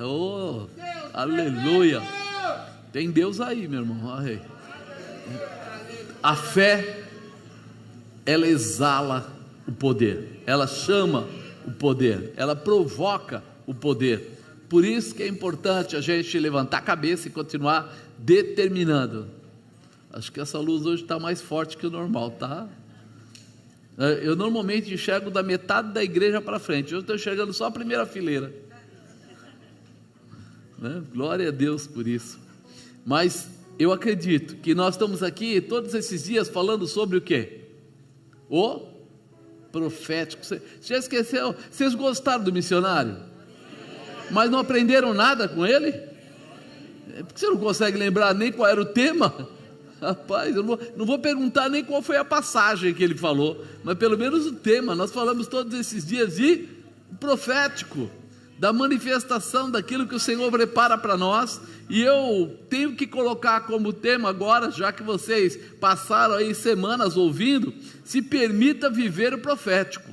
Oh, aleluia. Tem Deus aí, meu irmão. A fé, ela exala o poder, ela chama o poder, ela provoca o poder. Por isso que é importante a gente levantar a cabeça e continuar determinando. Acho que essa luz hoje está mais forte que o normal, tá? Eu normalmente enxergo da metade da igreja para frente, hoje estou enxergando só a primeira fileira, né? Glória a Deus por isso. Mas eu acredito que nós estamos aqui todos esses dias falando sobre o quê? O profético. Você já esqueceu? Vocês gostaram do missionário? Mas não aprenderam nada com ele? É porque você não consegue lembrar nem qual era o tema? Rapaz, eu não vou perguntar nem qual foi a passagem que ele falou, mas pelo menos o tema. Nós falamos todos esses dias de profético, da manifestação daquilo que o Senhor prepara para nós. E eu tenho que colocar como tema agora, já que vocês passaram aí semanas ouvindo, se permita viver o profético.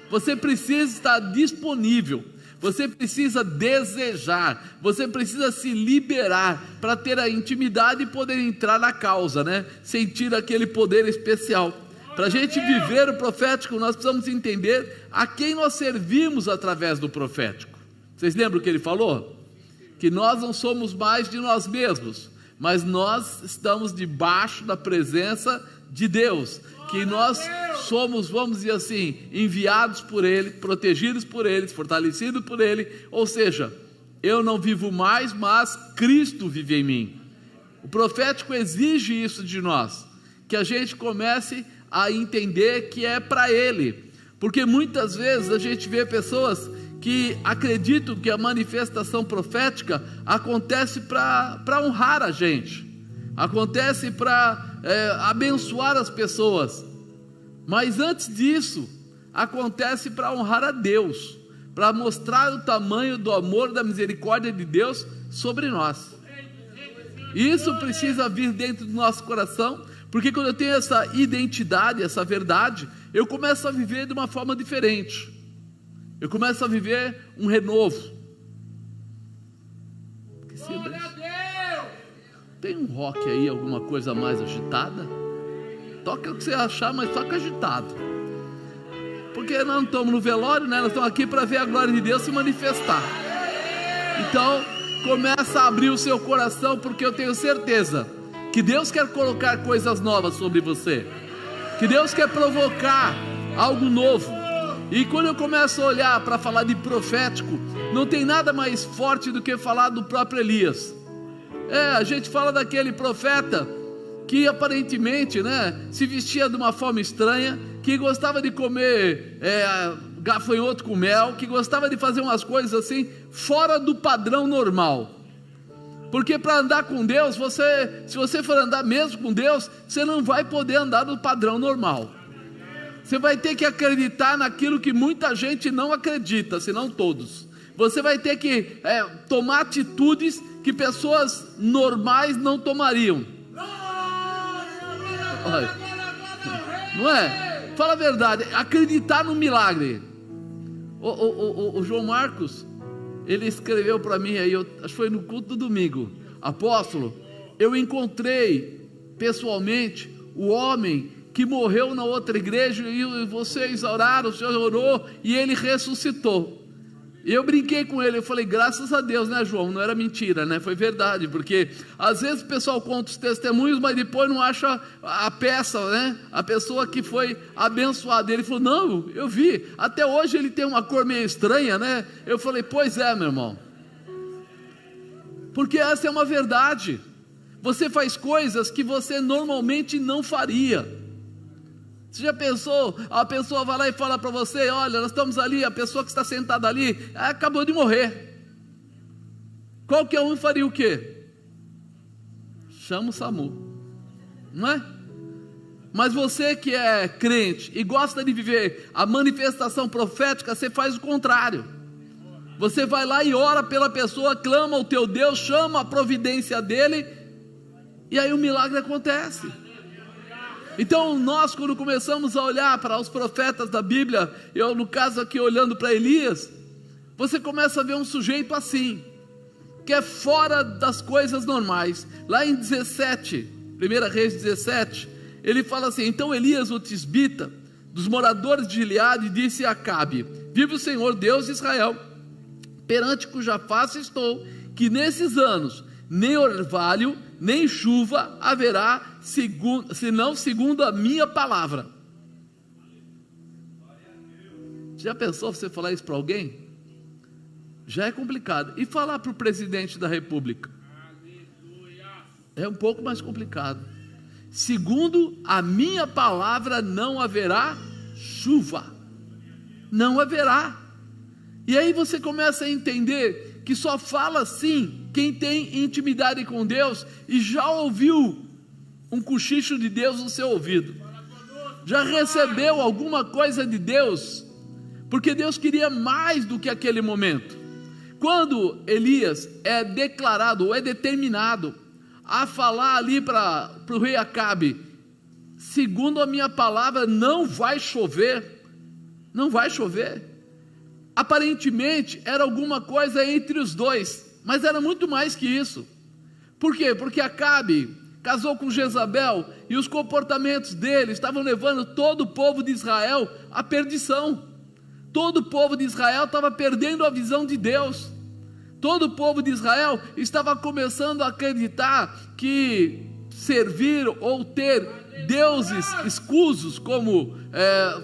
Você precisa estar disponível, você precisa desejar, você precisa se liberar para ter a intimidade e poder entrar na causa, né? Sentir aquele poder especial. Para a gente viver o profético, nós precisamos entender a quem nós servimos através do profético. Vocês lembram o que ele falou? Que nós não somos mais de nós mesmos, mas nós estamos debaixo da presença de Deus, que nós somos, vamos dizer assim, enviados por Ele, protegidos por Ele, fortalecidos por Ele. Ou seja, eu não vivo mais, mas Cristo vive em mim. O profético exige isso de nós, que a gente comece a entender que é para Ele, porque muitas vezes a gente vê pessoas que acreditam que a manifestação profética acontece para honrar a gente, acontece para abençoar as pessoas, mas antes disso, acontece para honrar a Deus, para mostrar o tamanho do amor, da misericórdia de Deus sobre nós. Isso precisa vir dentro do nosso coração, porque quando eu tenho essa identidade, essa verdade, eu começo a viver de uma forma diferente. Eu começo a viver um renovo. Tem um rock aí, alguma coisa mais agitada? Toca o que você achar, mas toca agitado. Porque nós não estamos no velório, né? Nós estamos aqui para ver a glória de Deus se manifestar. Então, começa a abrir o seu coração, porque eu tenho certeza que Deus quer colocar coisas novas sobre você, que Deus quer provocar algo novo. E quando eu começo a olhar para falar de profético, não tem nada mais forte do que falar do próprio Elias. A gente fala daquele profeta que aparentemente, né, se vestia de uma forma estranha, que gostava de comer gafanhoto com mel, que gostava de fazer umas coisas assim, fora do padrão normal. Porque para andar com Deus, se você for andar mesmo com Deus, você não vai poder andar no padrão normal. Você vai ter que acreditar naquilo que muita gente não acredita, se não todos. Você vai ter que tomar atitudes que pessoas normais não tomariam. Não é? Fala a verdade, acreditar no milagre. O João Marcos, ele escreveu para mim aí, acho que foi no culto do domingo: apóstolo, eu encontrei pessoalmente o homem que morreu na outra igreja, e vocês oraram, o Senhor orou, e ele ressuscitou. E eu brinquei com ele, eu falei, graças a Deus, né, João? Não era mentira, né? Foi verdade, porque às vezes o pessoal conta os testemunhos, mas depois não acha a peça, né? A pessoa que foi abençoada. Ele falou, não, eu vi, até hoje ele tem uma cor meio estranha, né? Eu falei, pois é, meu irmão, porque essa é uma verdade. Você faz coisas que você normalmente não faria. Você já pensou, a pessoa vai lá e fala para você, olha, nós estamos ali, a pessoa que está sentada ali, acabou de morrer. Qualquer um faria o quê? Chama o SAMU, não é? Mas você que é crente e gosta de viver a manifestação profética, você faz o contrário. Você vai lá e ora pela pessoa, clama ao teu Deus, chama a providência dele, e aí o milagre acontece. Então nós, quando começamos a olhar para os profetas da Bíblia, eu no caso aqui olhando para Elias, você começa a ver um sujeito assim, que é fora das coisas normais. Lá em 17, 1 Reis 17, ele fala assim: então Elias o tisbita, dos moradores de Gileade, disse a Acabe: vive o Senhor Deus de Israel, perante cuja face estou, que nesses anos nem orvalho, nem chuva haverá, senão segundo a minha palavra. Já pensou você falar isso para alguém? Já é complicado. E falar para o presidente da república? É um pouco mais complicado. Segundo a minha palavra não haverá chuva. Não haverá. E aí você começa a entender que só fala assim quem tem intimidade com Deus e já ouviu um cochicho de Deus no seu ouvido, já recebeu alguma coisa de Deus, porque Deus queria mais do que aquele momento. Quando Elias é declarado ou é determinado a falar ali para o rei Acabe: segundo a minha palavra não vai chover, não vai chover. Aparentemente era alguma coisa entre os dois, mas era muito mais que isso. Por quê? Porque Acabe casou com Jezabel e os comportamentos dele estavam levando todo o povo de Israel à perdição. Todo o povo de Israel estava perdendo a visão de Deus. Todo o povo de Israel estava começando a acreditar que servir ou ter deuses escusos, como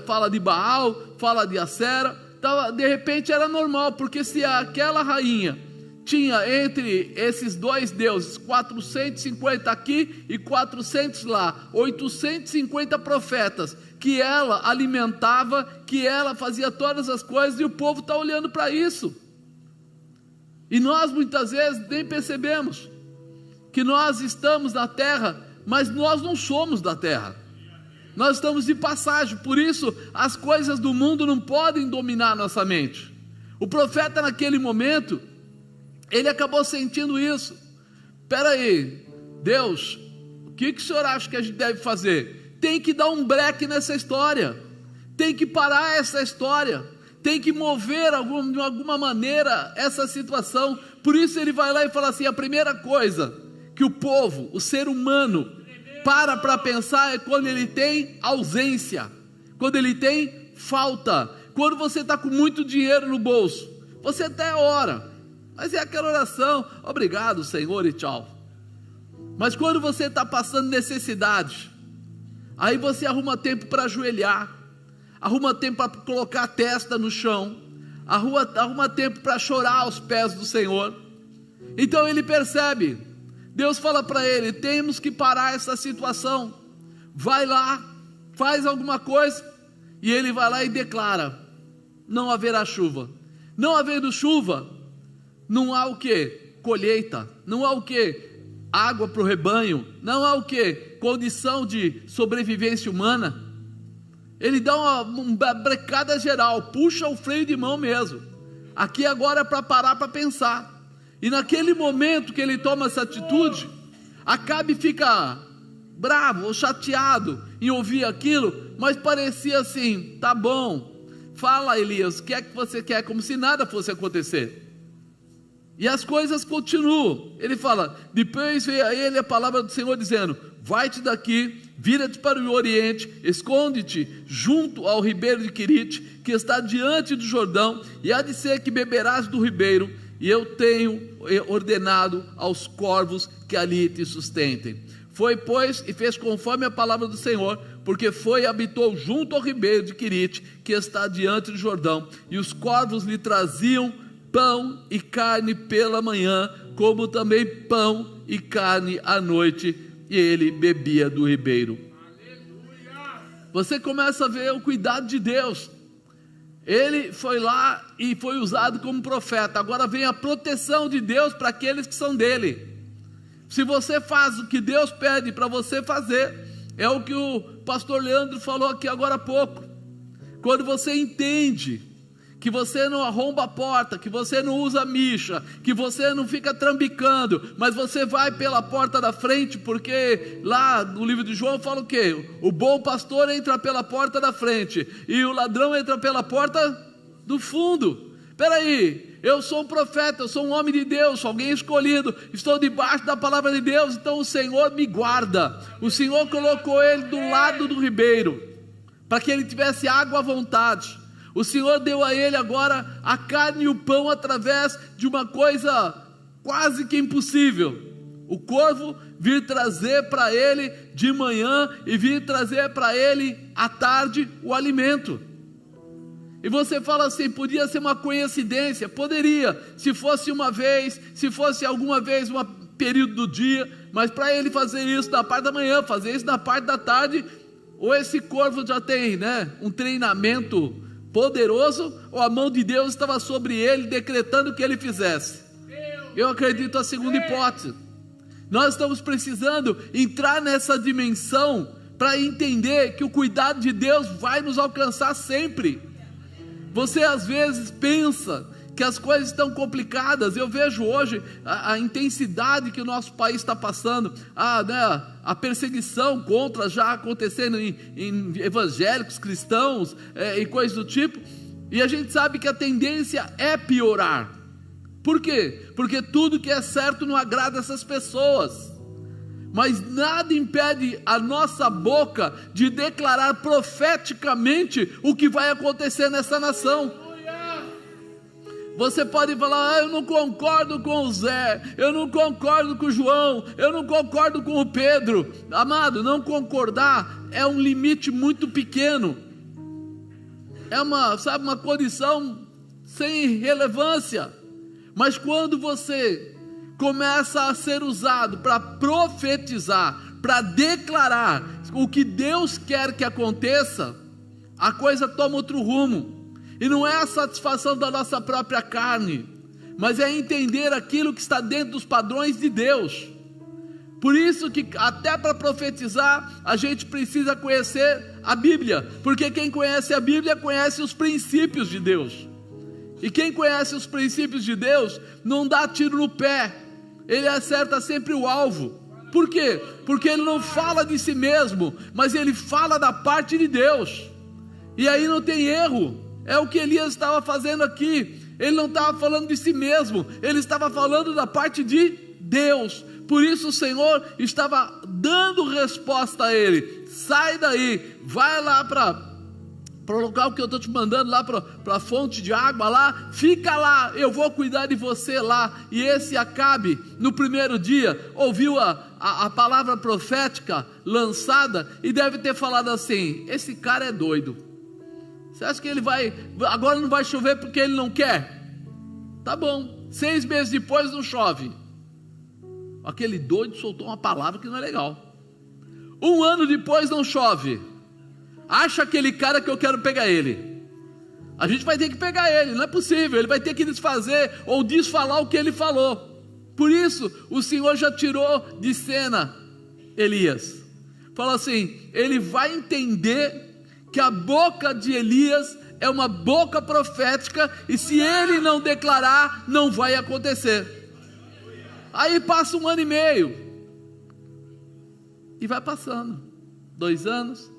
fala de Baal, fala de Acera, de repente era normal, porque se aquela rainha tinha entre esses dois deuses 450 aqui e 400 lá, 850 profetas, que ela alimentava, que ela fazia todas as coisas, e o povo está olhando para isso. E nós muitas vezes nem percebemos que nós estamos na terra, mas nós não somos da terra. Nós estamos de passagem, por isso as coisas do mundo não podem dominar nossa mente. O profeta naquele momento, ele acabou sentindo isso. Espera aí, Deus, o que o Senhor acha que a gente deve fazer? Tem que dar um break nessa história, tem que parar essa história, tem que mover de alguma maneira essa situação. Por isso ele vai lá e fala assim: a primeira coisa que o povo, o ser humano, para pensar é quando ele tem ausência, quando ele tem falta. Quando você está com muito dinheiro no bolso, você até ora, mas é aquela oração: obrigado Senhor e tchau. Mas quando você está passando necessidade, aí você arruma tempo para ajoelhar, arruma tempo para colocar a testa no chão, arruma tempo para chorar aos pés do Senhor. Então ele percebe, Deus fala para ele: temos que parar essa situação, vai lá, faz alguma coisa. E ele vai lá e declara: não haverá chuva. Não havendo chuva, não há o que? Colheita. Não há o que? Água para o rebanho. Não há o que? Condição de sobrevivência humana. Ele dá uma brecada geral, puxa o freio de mão mesmo. Aqui agora é para parar para pensar. E naquele momento que ele toma essa atitude, Acabe fica bravo ou chateado em ouvir aquilo, mas parecia assim: tá bom, fala Elias, o que é que você quer? Como se nada fosse acontecer. E as coisas continuam. Ele fala: depois veio a ele a palavra do Senhor dizendo: vai-te daqui, vira-te para o oriente, esconde-te junto ao ribeiro de Querite, que está diante do Jordão, e há de ser que beberás do ribeiro, e eu tenho ordenado aos corvos que ali te sustentem. Foi, pois, e fez conforme a palavra do Senhor, porque foi e habitou junto ao ribeiro de Querite, que está diante do Jordão, e os corvos lhe traziam pão e carne pela manhã, como também pão e carne à noite, e ele bebia do ribeiro. Você começa a ver o cuidado de Deus. Ele foi lá e foi usado como profeta. Agora vem a proteção de Deus para aqueles que são dele. Se você faz o que Deus pede para você fazer, é o que o pastor Leandro falou aqui agora há pouco. Quando você entende que você não arromba a porta, que você não usa micha, que você não fica trambicando, mas você vai pela porta da frente, porque lá no livro de João fala o quê? O bom pastor entra pela porta da frente, e o ladrão entra pela porta do fundo. Espera aí, eu sou um profeta, eu sou um homem de Deus, sou alguém escolhido, estou debaixo da palavra de Deus, então o Senhor me guarda. O Senhor colocou ele do lado do ribeiro, para que ele tivesse água à vontade. O Senhor deu a ele agora a carne e o pão através de uma coisa quase que impossível. O corvo vir trazer para ele de manhã e vir trazer para ele à tarde o alimento. E você fala assim, podia ser uma coincidência? Poderia, se fosse uma vez, se fosse alguma vez um período do dia, mas para ele fazer isso na parte da manhã, fazer isso na parte da tarde, ou esse corvo já tem, um treinamento poderoso, ou a mão de Deus estava sobre ele, decretando que ele fizesse. Eu acredito a segunda hipótese. Nós estamos precisando entrar nessa dimensão, para entender que o cuidado de Deus vai nos alcançar sempre. Você às vezes pensa que as coisas estão complicadas. Eu vejo hoje a intensidade que o nosso país está passando, a perseguição contra já acontecendo em evangélicos, cristãos e coisas do tipo, e a gente sabe que a tendência é piorar. Por quê? Porque tudo que é certo não agrada essas pessoas, mas nada impede a nossa boca de declarar profeticamente o que vai acontecer nessa nação. Você pode falar, eu não concordo com o Zé, eu não concordo com o João, eu não concordo com o Pedro. Amado, não concordar é um limite muito pequeno, é uma condição sem relevância. Mas quando você começa a ser usado para profetizar, para declarar o que Deus quer que aconteça, a coisa toma outro rumo. E não é a satisfação da nossa própria carne, mas é entender aquilo que está dentro dos padrões de Deus. Por isso que até para profetizar, a gente precisa conhecer a Bíblia, porque quem conhece a Bíblia conhece os princípios de Deus. E quem conhece os princípios de Deus não dá tiro no pé, ele acerta sempre o alvo. Por quê? Porque ele não fala de si mesmo, mas ele fala da parte de Deus, e aí não tem erro. É o que Elias estava fazendo aqui. Ele não estava falando de si mesmo, ele estava falando da parte de Deus. Por isso o Senhor estava dando resposta a ele: sai daí, vai lá para o local que eu estou te mandando, lá para a fonte de água lá, fica lá, eu vou cuidar de você lá. E esse Acabe, no primeiro dia, ouviu a palavra profética lançada, e deve ter falado assim: esse cara é doido. Você acha que ele agora não vai chover porque ele não quer? Tá bom, 6 meses depois não chove. Aquele doido soltou uma palavra que não é legal. 1 ano depois não chove. Acha aquele cara que eu quero pegar ele. A gente vai ter que pegar ele, não é possível. Ele vai ter que desfazer ou desfalar o que ele falou. Por isso o Senhor já tirou de cena Elias. Fala assim: ele vai entender que a boca de Elias é uma boca profética, e se ele não declarar, não vai acontecer. Aí passa 1 ano e meio, e vai passando 2 anos.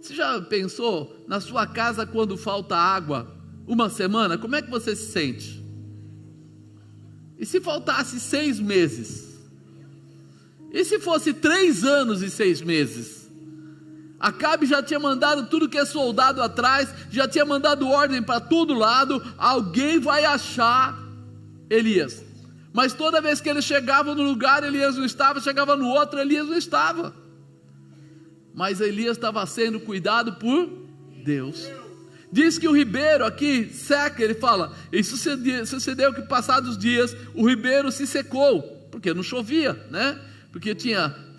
Você já pensou na sua casa quando falta água 1 semana? Como é que você se sente? E se faltasse 6 meses? E se fosse 3 anos e 6 meses? Acabe já tinha mandado tudo que é soldado atrás, já tinha mandado ordem para todo lado: alguém vai achar Elias. Mas toda vez que ele chegava no lugar, Elias não estava, chegava no outro, Elias não estava. Mas Elias estava sendo cuidado por Deus. Diz que o ribeiro aqui seca, ele fala, e sucedeu que passados os dias, o ribeiro se secou, porque não chovia, porque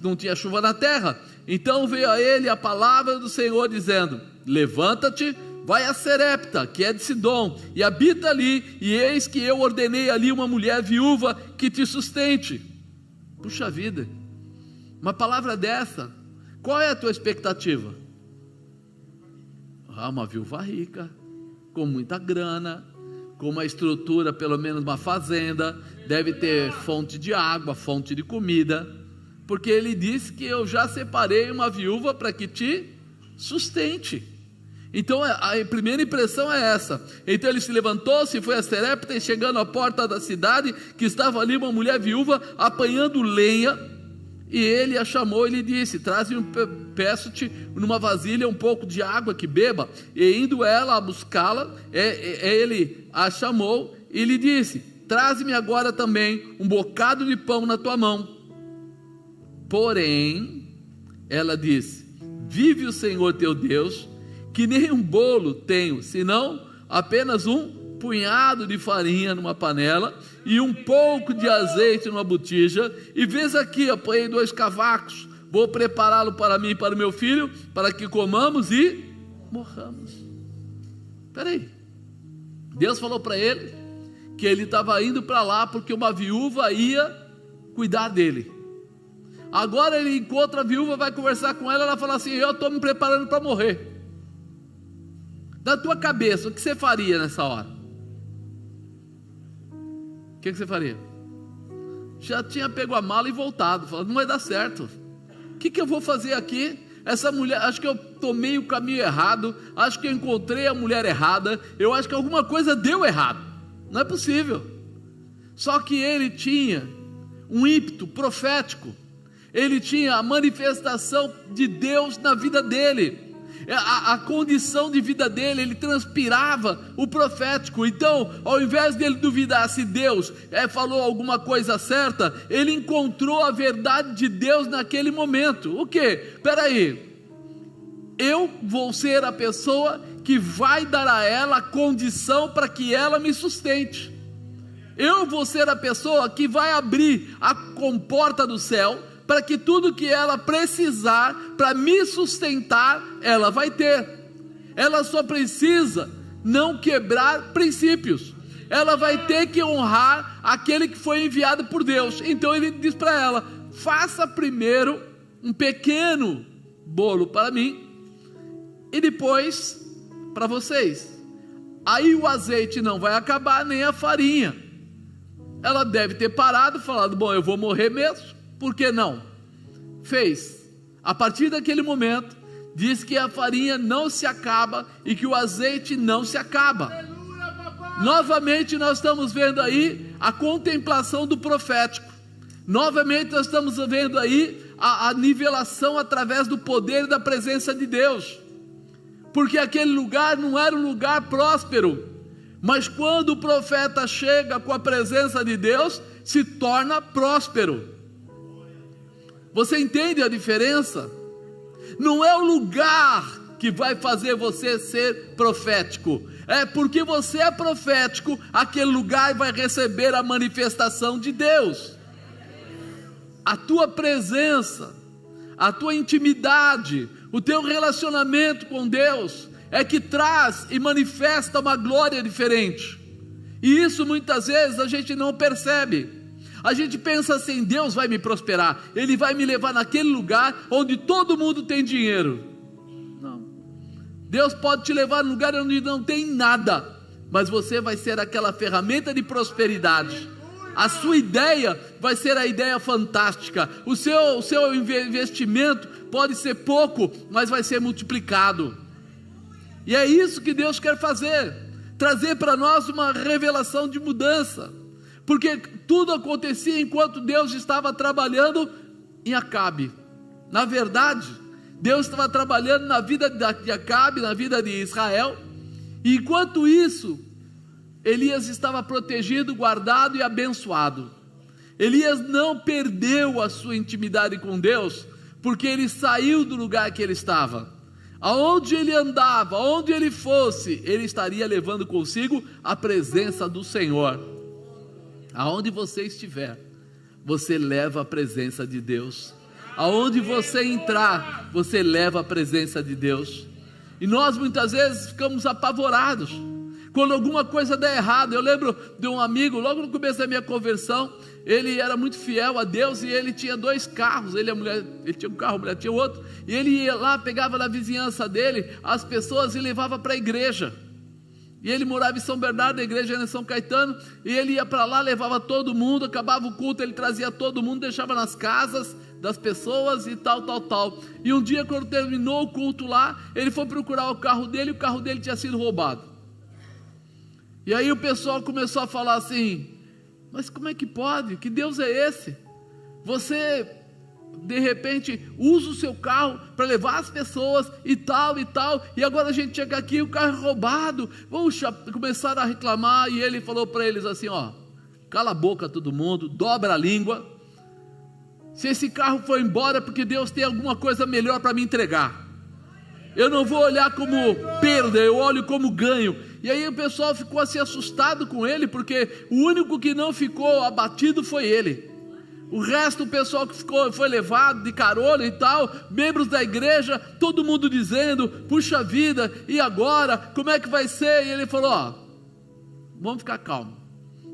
não tinha chuva na terra. Então veio a ele a palavra do Senhor dizendo: levanta-te, vai a Serepta, que é de Sidom, e habita ali, e eis que eu ordenei ali uma mulher viúva que te sustente. Puxa vida, uma palavra dessa, qual é a tua expectativa? Uma viúva rica, com muita grana, com uma estrutura, pelo menos uma fazenda, deve ter fonte de água, fonte de comida, porque ele disse que eu já separei uma viúva para que te sustente. Então a primeira impressão é essa. Então ele se levantou-se e foi a Sarepta, e chegando à porta da cidade, que estava ali uma mulher viúva apanhando lenha, e ele a chamou e lhe disse: peço-te numa vasilha um pouco de água que beba. E indo ela a buscá-la, ele a chamou e lhe disse: traze-me agora também um bocado de pão na tua mão. Porém, ela disse: vive o Senhor teu Deus, que nem um bolo tenho, senão apenas um punhado de farinha numa panela e um pouco de azeite numa botija, e vês aqui, apanhei 2 cavacos, vou prepará-lo para mim e para o meu filho, para que comamos e morramos. Espera aí, Deus falou para ele que ele estava indo para lá porque uma viúva ia cuidar dele. Agora ele encontra a viúva, vai conversar com ela, ela fala assim: eu estou me preparando para morrer. Da tua cabeça, o que você faria nessa hora? O que você faria? Já tinha pego a mala e voltado, falando: não vai dar certo. O que eu vou fazer aqui? Essa mulher, acho que eu tomei o caminho errado, acho que eu encontrei a mulher errada, eu acho que alguma coisa deu errado. Não é possível. Só que ele tinha um ímpeto profético, ele tinha a manifestação de Deus na vida dele. A condição de vida dele, ele transpirava o profético. Então, ao invés dele duvidar se Deus falou alguma coisa certa, ele encontrou a verdade de Deus naquele momento. O que? Espera aí, eu vou ser a pessoa que vai dar a ela a condição para que ela me sustente. Eu vou ser a pessoa que vai abrir a comporta do céu, para que tudo que ela precisar para me sustentar, ela vai ter. Ela só precisa não quebrar princípios. Ela vai ter que honrar aquele que foi enviado por Deus. Então ele diz para ela: faça primeiro um pequeno bolo para mim e depois para vocês. Aí o azeite não vai acabar, nem a farinha. Ela deve ter parado e falado: bom, eu vou morrer mesmo. Por que não? Fez. A partir daquele momento, diz que a farinha não se acaba e que o azeite não se acaba. Novamente nós estamos vendo aí a contemplação do profético. Novamente nós estamos vendo aí a nivelação através do poder e da presença de Deus. Porque aquele lugar não era um lugar próspero, mas quando o profeta chega com a presença de Deus, se torna próspero. Você entende a diferença? Não é o lugar que vai fazer você ser profético, é porque você é profético, aquele lugar vai receber a manifestação de Deus. A tua presença, a tua intimidade, o teu relacionamento com Deus é que traz e manifesta uma glória diferente. E isso muitas vezes a gente não percebe. A gente pensa assim: Deus vai me prosperar, Ele vai me levar naquele lugar onde todo mundo tem dinheiro. Não, Deus pode te levar num lugar onde não tem nada, mas você vai ser aquela ferramenta de prosperidade. A sua ideia vai ser a ideia fantástica. O seu investimento pode ser pouco, mas vai ser multiplicado. E é isso que Deus quer fazer, trazer para nós uma revelação de mudança. Porque tudo acontecia enquanto Deus estava trabalhando em Acabe. Na verdade, Deus estava trabalhando na vida de Acabe, na vida de Israel. E enquanto isso, Elias estava protegido, guardado e abençoado. Elias não perdeu a sua intimidade com Deus, porque ele saiu do lugar que ele estava. Aonde ele andava, aonde ele fosse, ele estaria levando consigo a presença do Senhor. Aonde você estiver, você leva a presença de Deus. Aonde você entrar, você leva a presença de Deus. E nós muitas vezes ficamos apavorados quando alguma coisa dá errado. Eu lembro de um amigo, logo no começo da minha conversão, ele era muito fiel a Deus e ele tinha 2 carros. Ele tinha um carro, a mulher tinha outro. E ele ia lá, pegava na vizinhança dele as pessoas e levava para a igreja. E ele morava em São Bernardo, a igreja era em São Caetano, e ele ia para lá, levava todo mundo, acabava o culto, ele trazia todo mundo, deixava nas casas, das pessoas e tal. E um dia, quando terminou o culto lá, ele foi procurar o carro dele, e o carro dele tinha sido roubado. E aí o pessoal começou a falar assim: mas como é que pode? Que Deus é esse? Você, de repente, usa o seu carro para levar as pessoas e tal, e agora a gente chega aqui e o carro é roubado. Puxa, começaram a reclamar, e ele falou para eles assim: ó, cala a boca todo mundo, dobra a língua. Se esse carro foi embora, é porque Deus tem alguma coisa melhor para me entregar. Eu não vou olhar como perda, eu olho como ganho. E aí o pessoal ficou assim assustado com ele, porque o único que não ficou abatido foi ele. O resto, o pessoal que foi levado de carona e tal, membros da igreja, todo mundo dizendo: puxa vida, e agora? Como é que vai ser? E ele falou: ó, vamos ficar calmo,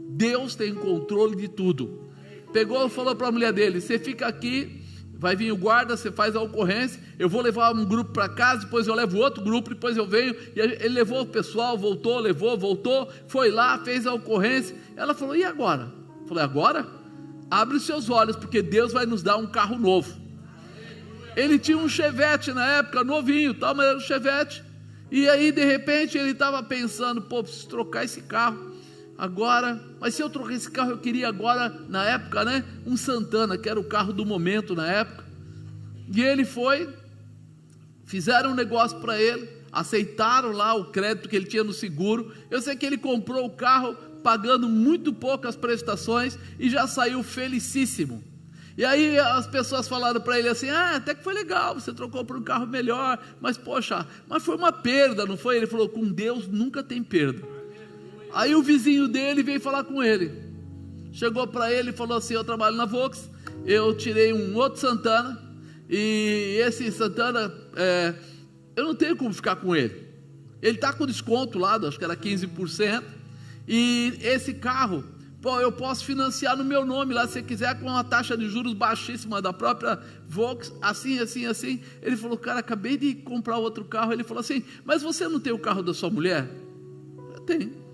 Deus tem controle de tudo. Pegou e falou para a mulher dele: você fica aqui, vai vir o guarda, você faz a ocorrência, eu vou levar um grupo para casa, depois eu levo outro grupo, depois eu venho. E ele levou o pessoal, voltou, foi lá, fez a ocorrência. Ela falou: e agora? Eu falei: agora? Abre os seus olhos, porque Deus vai nos dar um carro novo. Ele tinha um Chevette na época, novinho, tal, mas era um Chevette. E aí de repente ele estava pensando: pô, preciso trocar esse carro agora. Mas se eu trocar esse carro, eu queria agora, na época, né, um Santana, que era o carro do momento na época. E ele foi, fizeram um negócio para ele, aceitaram lá o crédito que ele tinha no seguro. Eu sei que ele comprou o carro pagando muito poucas prestações e já saiu felicíssimo. E aí as pessoas falaram para ele assim: até que foi legal, você trocou por um carro melhor, mas poxa, mas foi uma perda, não foi? Ele falou: com Deus nunca tem perda. Aí o vizinho dele veio falar com ele, chegou para ele e falou assim: eu trabalho na Volks, eu tirei um outro Santana, e esse Santana, eu não tenho como ficar com ele está com desconto lá, acho que era 15%, e esse carro, pô, eu posso financiar no meu nome lá, se você quiser, com uma taxa de juros baixíssima da própria Volks, assim. Ele falou: cara, acabei de comprar outro carro. Ele falou assim: mas você não tem o carro da sua mulher? Eu tenho.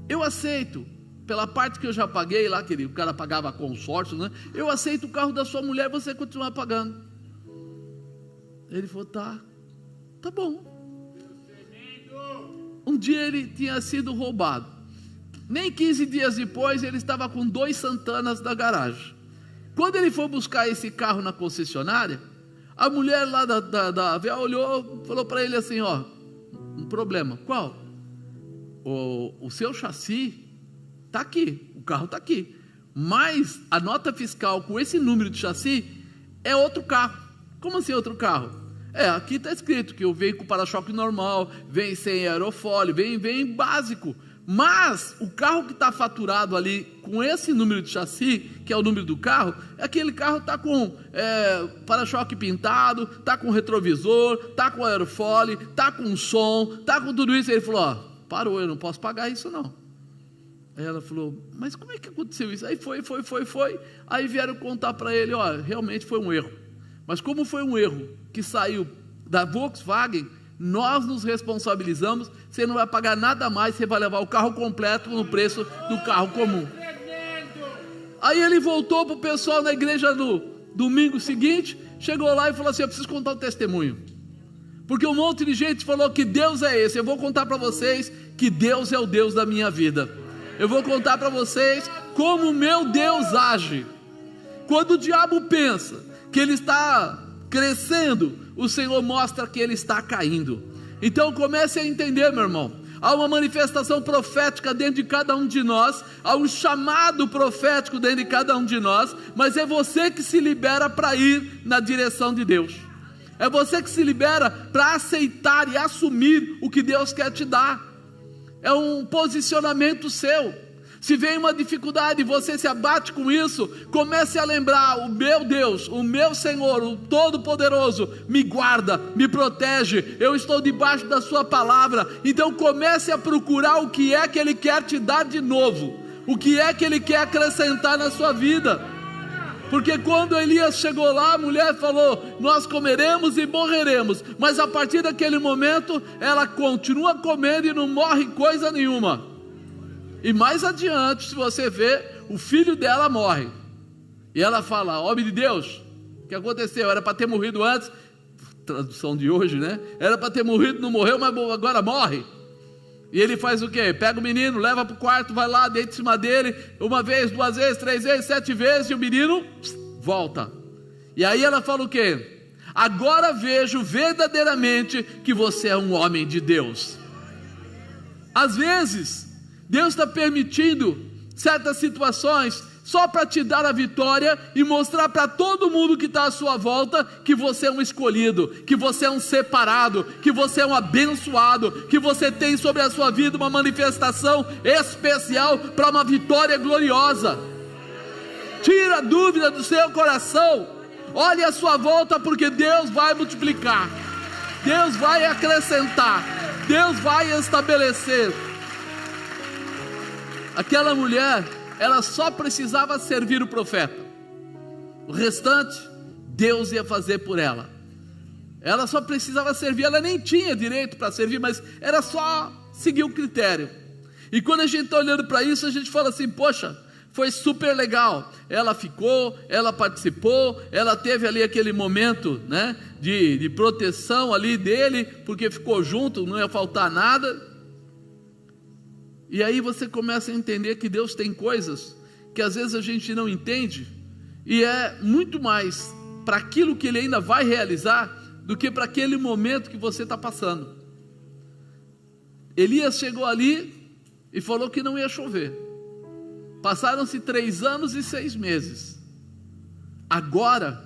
Eu aceito, pela parte que eu já paguei lá, que o cara pagava consórcio, né? Eu aceito o carro da sua mulher, você continuar pagando. Ele falou: tá bom. Um dia ele tinha sido roubado. Nem 15 dias depois, ele estava com 2 Santanas na garagem. Quando ele foi buscar esse carro na concessionária, a mulher lá da VA olhou, falou para ele assim: ó, um problema. Qual? O seu chassi está aqui, o carro está aqui, mas a nota fiscal com esse número de chassi é outro carro. Como assim outro carro? Aqui está escrito que eu venho com para-choque normal, vem sem aerofólio, vem básico. Mas o carro que está faturado ali com esse número de chassi, que é o número do carro, aquele carro está com para-choque pintado, está com retrovisor, está com aerofólio, está com som, está com tudo isso. Ele falou: ó, parou, eu não posso pagar isso não. Aí ela falou: mas como é que aconteceu isso? Aí foi. Aí vieram contar para ele: ó, realmente foi um erro. Mas como foi um erro que saiu da Volkswagen, nós nos responsabilizamos, você não vai pagar nada mais, você vai levar o carro completo no preço do carro comum. Aí ele voltou para o pessoal na igreja no domingo seguinte, chegou lá e falou assim: eu preciso contar um testemunho, porque um monte de gente falou que Deus é esse. Eu vou contar para vocês que Deus é o Deus da minha vida. Eu vou contar para vocês como o meu Deus age. Quando o diabo pensa que ele está crescendo, o Senhor mostra que ele está caindo. Então comece a entender, meu irmão, há uma manifestação profética dentro de cada um de nós, há um chamado profético dentro de cada um de nós, mas é você que se libera para ir na direção de Deus, é você que se libera para aceitar e assumir o que Deus quer te dar, é um posicionamento seu. Se vem uma dificuldade e você se abate com isso, comece a lembrar: o meu Deus, o meu Senhor, o Todo-Poderoso, me guarda, me protege, eu estou debaixo da sua palavra. Então comece a procurar o que é que Ele quer te dar de novo, o que é que Ele quer acrescentar na sua vida. Porque quando Elias chegou lá, a mulher falou: nós comeremos e morreremos. Mas a partir daquele momento, ela continua comendo e não morre coisa nenhuma. E mais adiante, se você ver, o filho dela morre. E ela fala: homem de Deus, O que aconteceu? Era para ter morrido antes, tradução de hoje, né? Era para ter morrido, não morreu, mas agora morre. E ele faz o quê? Pega o menino, leva para o quarto, vai lá, deita em cima dele, 1 vez, 2 vezes, 3 vezes, 7 vezes, e o menino volta. E aí ela fala o quê? Agora vejo verdadeiramente que você é um homem de Deus. Às vezes, Deus está permitindo certas situações só para te dar a vitória e mostrar para todo mundo que está à sua volta que você é um escolhido, que você é um separado, que você é um abençoado, que você tem sobre a sua vida uma manifestação especial para uma vitória gloriosa. Tira a dúvida do seu coração, olhe à sua volta, porque Deus vai multiplicar, Deus vai acrescentar, Deus vai estabelecer. Aquela mulher, ela só precisava servir o profeta, o restante Deus ia fazer por ela. Ela só precisava servir, ela nem tinha direito para servir, mas era só seguir o critério. E quando a gente está olhando para isso, a gente fala assim: poxa, foi super legal, ela ficou, ela participou, ela teve ali aquele momento, né, de proteção ali dele, porque ficou junto, não ia faltar nada. E aí você começa a entender que Deus tem coisas que às vezes a gente não entende, e é muito mais para aquilo que Ele ainda vai realizar, do que para aquele momento que você está passando. Elias chegou ali e falou que não ia chover. Passaram-se 3 anos e 6 meses. Agora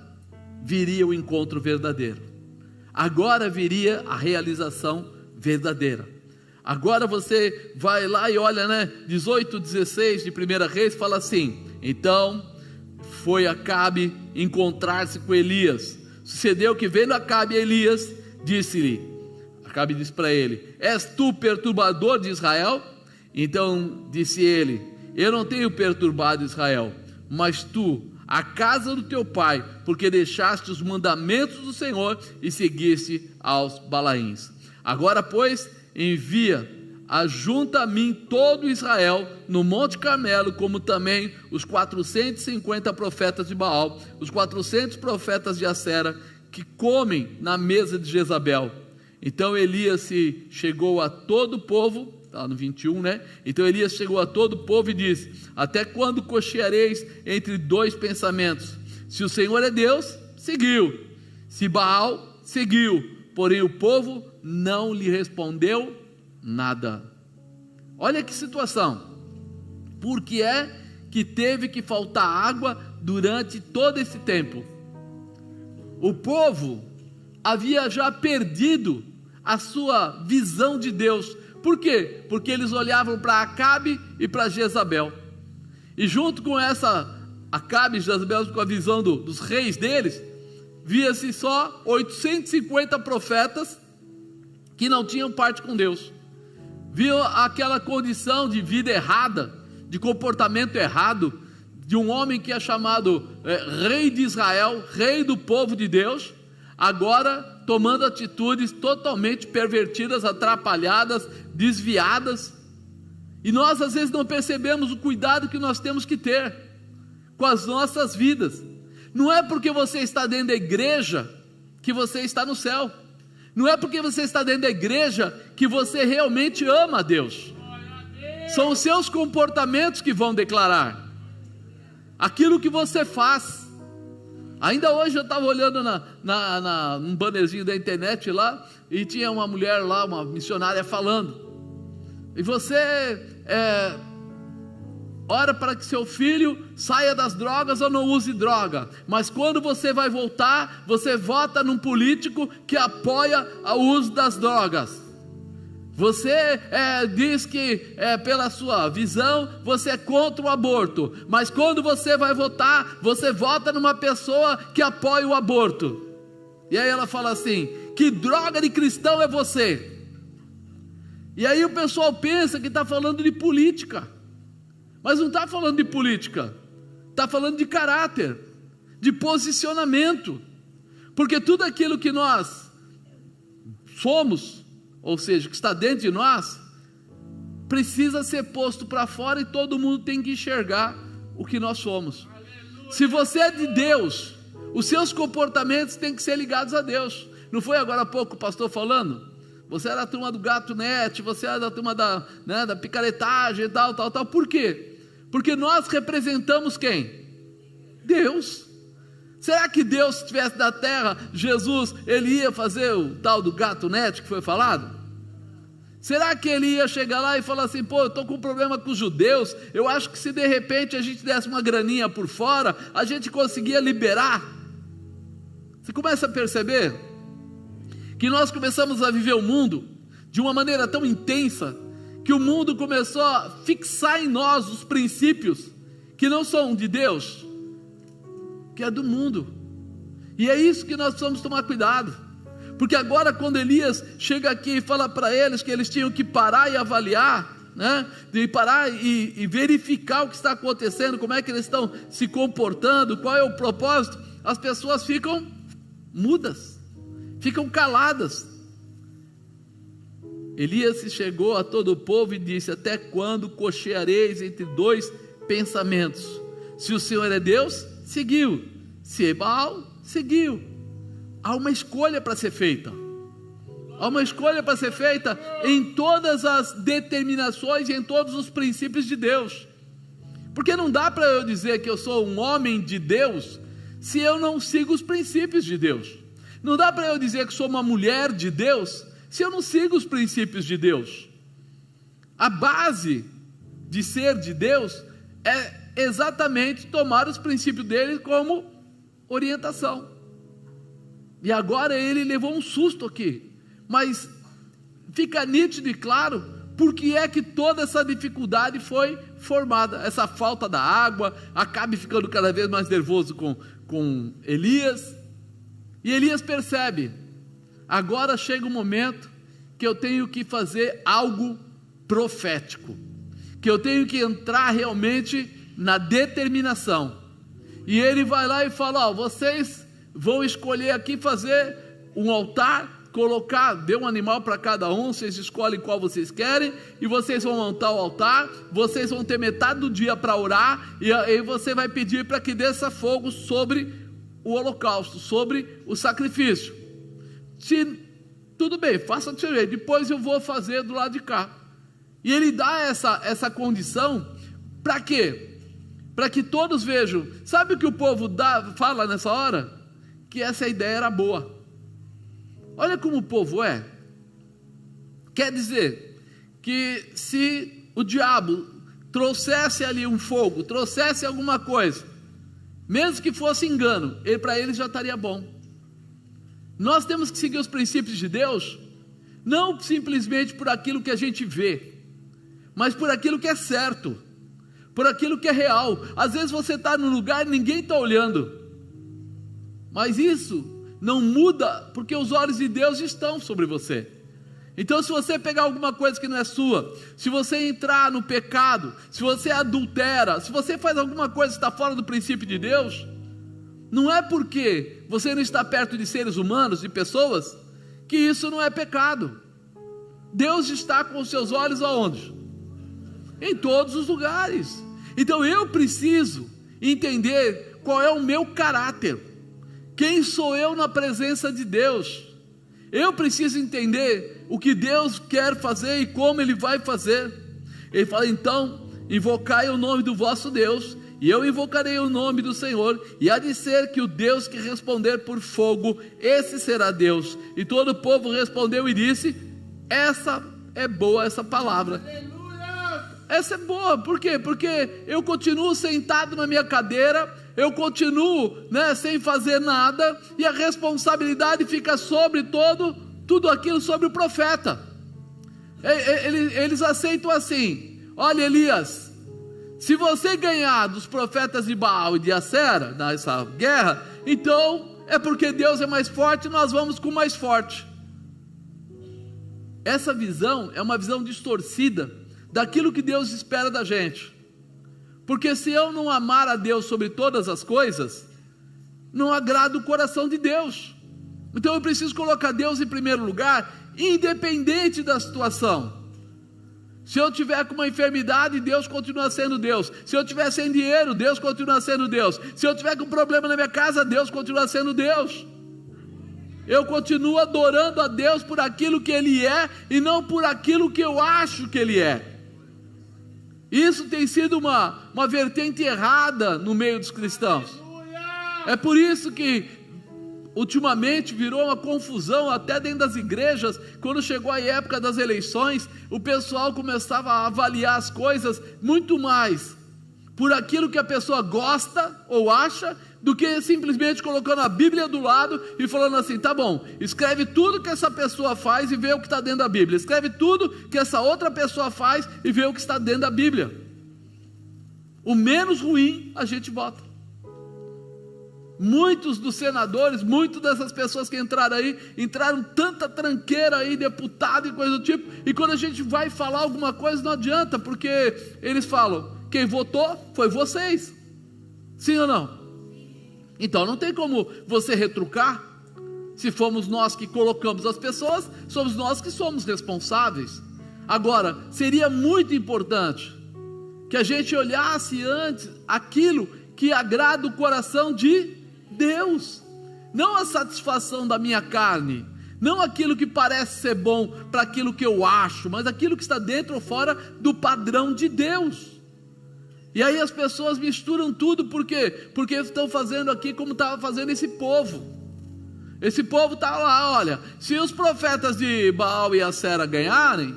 viria o encontro verdadeiro, agora viria a realização verdadeira. Agora você vai lá e olha, né, 18, 16 de 1 Reis, fala assim: então foi Acabe encontrar-se com Elias. Sucedeu que, vendo Acabe Elias, disse-lhe, Acabe disse para ele: és tu perturbador de Israel? Então disse ele: eu não tenho perturbado Israel, mas tu, a casa do teu pai, porque deixaste os mandamentos do Senhor e seguiste aos Balaíns. Agora, pois, envia, ajunta a mim todo Israel no Monte Carmelo, como também os 450 profetas de Baal, os 400 profetas de Acera, que comem na mesa de Jezabel. Então Elias se chegou a todo o povo, está no 21, né? Então Elias chegou a todo o povo e disse: até quando cocheareis entre 2 pensamentos? Se o Senhor é Deus, seguiu; se Baal, seguiu. Porém o povo não lhe respondeu nada. Olha que situação. Por que é que teve que faltar água durante todo esse tempo? O povo havia já perdido a sua visão de Deus. Por quê? Porque eles olhavam para Acabe e para Jezabel, e junto com essa Acabe e Jezabel, com a visão dos reis deles, via-se só 850 profetas que não tinham parte com Deus. Viu aquela condição de vida errada, de comportamento errado, de um homem que é chamado rei de Israel, rei do povo de Deus, agora tomando atitudes totalmente pervertidas, atrapalhadas, desviadas. E nós às vezes não percebemos o cuidado que nós temos que ter com as nossas vidas. Não é porque você está dentro da igreja que você está no céu. Não é porque você está dentro da igreja que você realmente ama a Deus. São os seus comportamentos que vão declarar aquilo que você faz. Ainda hoje eu estava olhando num bannerzinho da internet lá, e tinha uma mulher lá, uma missionária falando: e você ora para que seu filho saia das drogas ou não use droga, mas quando você vai voltar, você vota num político que apoia o uso das drogas. Você diz que pela sua visão você é contra o aborto, mas quando você vai votar, você vota numa pessoa que apoia o aborto. E aí ela fala assim: que droga de cristão é você? E aí o pessoal pensa que está falando de política, mas não está falando de política, está falando de caráter, de posicionamento, porque tudo aquilo que nós somos, ou seja, que está dentro de nós, precisa ser posto para fora, e todo mundo tem que enxergar o que nós somos. Se você é de Deus, Os seus comportamentos têm que ser ligados a Deus. Não foi agora há pouco o pastor falando? Você era da turma do gato net, você era da turma da picaretagem e tal. Por quê? Porque nós representamos quem? Deus. Será que Deus, se estivesse na terra, Jesus, ele ia fazer o tal do gato net que foi falado? Será que ele ia chegar lá e falar assim, eu estou com um problema com os judeus, eu acho que se de repente a gente desse uma graninha por fora, a gente conseguia liberar? Você começa a perceber que nós começamos a viver o mundo de uma maneira tão intensa, que o mundo começou a fixar em nós os princípios que não são de Deus, que é do mundo. E é isso que nós precisamos tomar cuidado, porque agora quando Elias chega aqui e fala para eles que eles tinham que parar e avaliar, de parar e verificar o que está acontecendo, como é que eles estão se comportando, qual é o propósito, as pessoas ficam mudas, ficam caladas. Elias chegou a todo o povo e disse: até quando cocheareis entre dois pensamentos? Se o Senhor é Deus, seguiu; se é Baal, seguiu. Há uma escolha para ser feita. Há uma escolha para ser feita em todas as determinações e em todos os princípios de Deus. Porque não dá para eu dizer que eu sou um homem de Deus se eu não sigo os princípios de Deus. Não dá para eu dizer que sou uma mulher de Deus se eu não sigo os princípios de Deus. A base de ser de Deus é exatamente tomar os princípios dele como orientação. E agora ele levou um susto aqui, mas fica nítido e claro porque é que toda essa dificuldade foi formada. Essa falta da água, Acabe ficando cada vez mais nervoso com Elias, e Elias percebe: agora chega o momento que eu tenho que fazer algo profético, que eu tenho que entrar realmente na determinação. E ele vai lá e fala: vocês vão escolher aqui fazer um altar, colocar, dê um animal para cada um, vocês escolhem qual vocês querem, e vocês vão montar o altar, vocês vão ter metade do dia para orar, e aí você vai pedir para que desça fogo sobre o holocausto, sobre o sacrifício. Tudo bem, faça do seu jeito, depois eu vou fazer do lado de cá. E ele dá essa condição, para quê? Para que todos vejam. Sabe o que o povo fala nessa hora? Que essa ideia era boa. Olha como o povo é. Quer dizer, que se o diabo trouxesse ali um fogo, trouxesse alguma coisa, mesmo que fosse engano, para ele já estaria bom. Nós temos que seguir os princípios de Deus, não simplesmente por aquilo que a gente vê, mas por aquilo que é certo, por aquilo que é real. Às vezes você está num lugar e ninguém está olhando, mas isso não muda, porque os olhos de Deus estão sobre você. Então, se você pegar alguma coisa que não é sua, se você entrar no pecado, se você adultera, se você faz alguma coisa que está fora do princípio de Deus, não é porque você não está perto de seres humanos, de pessoas, que isso não é pecado. Deus está com os seus olhos aonde? Em todos os lugares. Então eu preciso entender qual é o meu caráter, quem sou eu na presença de Deus. Eu preciso entender o que Deus quer fazer e como Ele vai fazer. Ele fala: então, invocai o nome do vosso Deus, e eu invocarei o nome do Senhor, e há de ser que o Deus que responder por fogo, esse será Deus. E todo o povo respondeu e disse: essa é boa, essa palavra. Essa é boa. Por quê? Porque eu continuo sentado na minha cadeira, eu continuo sem fazer nada, e a responsabilidade fica sobre tudo aquilo, sobre o profeta. Eles aceitam assim: olha, Elias, se você ganhar dos profetas de Baal e de Acera nessa guerra, então é porque Deus é mais forte, nós vamos com o mais forte. Essa visão é uma visão distorcida daquilo que Deus espera da gente. Porque se eu não amar a Deus sobre todas as coisas, não agrada o coração de Deus. Então eu preciso colocar Deus em primeiro lugar, independente da situação. Se eu tiver com uma enfermidade, Deus continua sendo Deus. Se eu tiver sem dinheiro, Deus continua sendo Deus. Se eu tiver com problema na minha casa, Deus continua sendo Deus. Eu continuo adorando a Deus por aquilo que Ele é e não por aquilo que eu acho que Ele é. Isso tem sido uma vertente errada no meio dos cristãos. É por isso que ultimamente virou uma confusão até dentro das igrejas. Quando chegou a época das eleições, o pessoal começava a avaliar as coisas muito mais por aquilo que a pessoa gosta ou acha, do que simplesmente colocando a Bíblia do lado e falando assim: tá bom, escreve tudo que essa pessoa faz e vê o que está dentro da Bíblia, escreve tudo que essa outra pessoa faz e vê o que está dentro da Bíblia. O menos ruim a gente vota. Muitos dos senadores, muitas dessas pessoas que entraram aí, entraram tanta tranqueira aí, deputado e coisa do tipo, e quando a gente vai falar alguma coisa não adianta, porque eles falam: quem votou foi vocês, sim ou não? Então não tem como você retrucar. Se fomos nós que colocamos as pessoas, somos nós que somos responsáveis. Agora, seria muito importante que a gente olhasse antes aquilo que agrada o coração de Deus, não a satisfação da minha carne, não aquilo que parece ser bom para aquilo que eu acho, mas aquilo que está dentro ou fora do padrão de Deus. E aí as pessoas misturam tudo, por quê? Porque estão fazendo aqui como estava fazendo esse povo. Esse povo está lá: olha, se os profetas de Baal e Acera ganharem,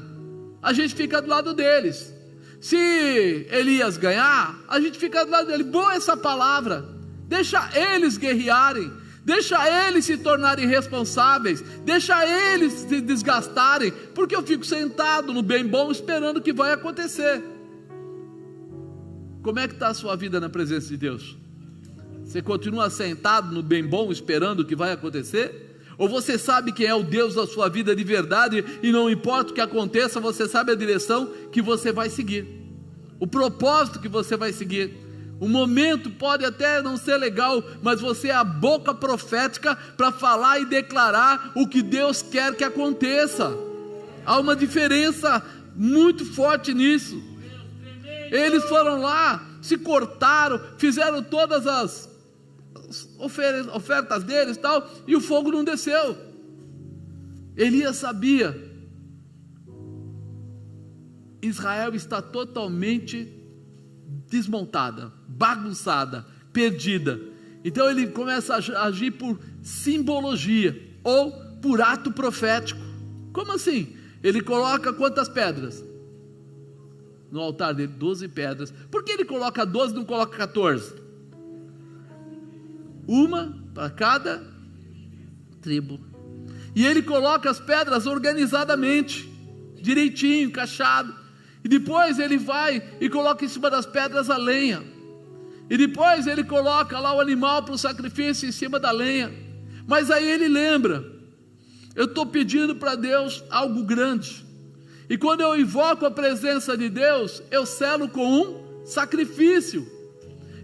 a gente fica do lado deles. Se Elias ganhar, a gente fica do lado dele. Boa essa palavra. Deixa eles guerrearem, deixa eles se tornarem responsáveis, deixa eles se desgastarem, porque eu fico sentado no bem bom esperando o que vai acontecer. Como é que está a sua vida na presença de Deus? Você continua sentado no bem bom esperando o que vai acontecer? Ou você sabe quem é o Deus da sua vida de verdade e não importa o que aconteça, você sabe a direção que você vai seguir, o propósito que você vai seguir? O momento pode até não ser legal, mas você é a boca profética para falar e declarar o que Deus quer que aconteça. Há uma diferença muito forte nisso. Eles foram lá, se cortaram, fizeram todas as ofertas deles e tal, e o fogo não desceu. Elias sabia: Israel está totalmente desmontada, bagunçada, perdida. Então ele começa a agir por simbologia ou por ato profético. Como assim? Ele coloca quantas pedras no altar dele? 12 pedras. Por que ele coloca 12 e não coloca 14? Uma para cada tribo. E ele coloca as pedras organizadamente, direitinho, encaixado. E depois ele vai e coloca em cima das pedras a lenha. E depois ele coloca lá o animal para o sacrifício em cima da lenha. Mas aí ele lembra: eu estou pedindo para Deus algo grande. E quando eu invoco a presença de Deus, eu selo com um sacrifício.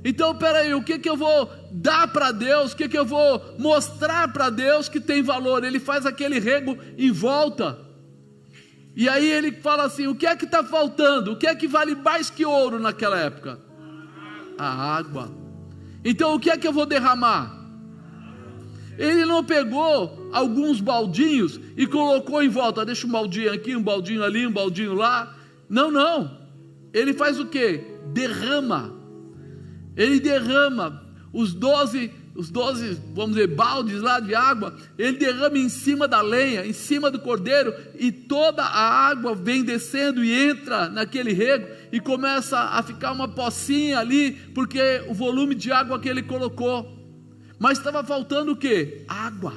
Então peraí, o que eu vou dar para Deus? O que eu vou mostrar para Deus que tem valor? Ele faz aquele rego em volta. E aí ele fala assim: o que é que está faltando? O que é que vale mais que ouro naquela época? A água. Então o que é que eu vou derramar? Ele não pegou alguns baldinhos e colocou em volta: deixa um baldinho aqui, um baldinho ali, um baldinho lá. Não. Ele faz o quê? Derrama. Ele derrama os 12, vamos dizer, baldes lá de água. Ele derrama em cima da lenha, em cima do cordeiro, e toda a água vem descendo e entra naquele rego e começa a ficar uma pocinha ali, porque o volume de água que ele colocou. Mas estava faltando o quê? Água.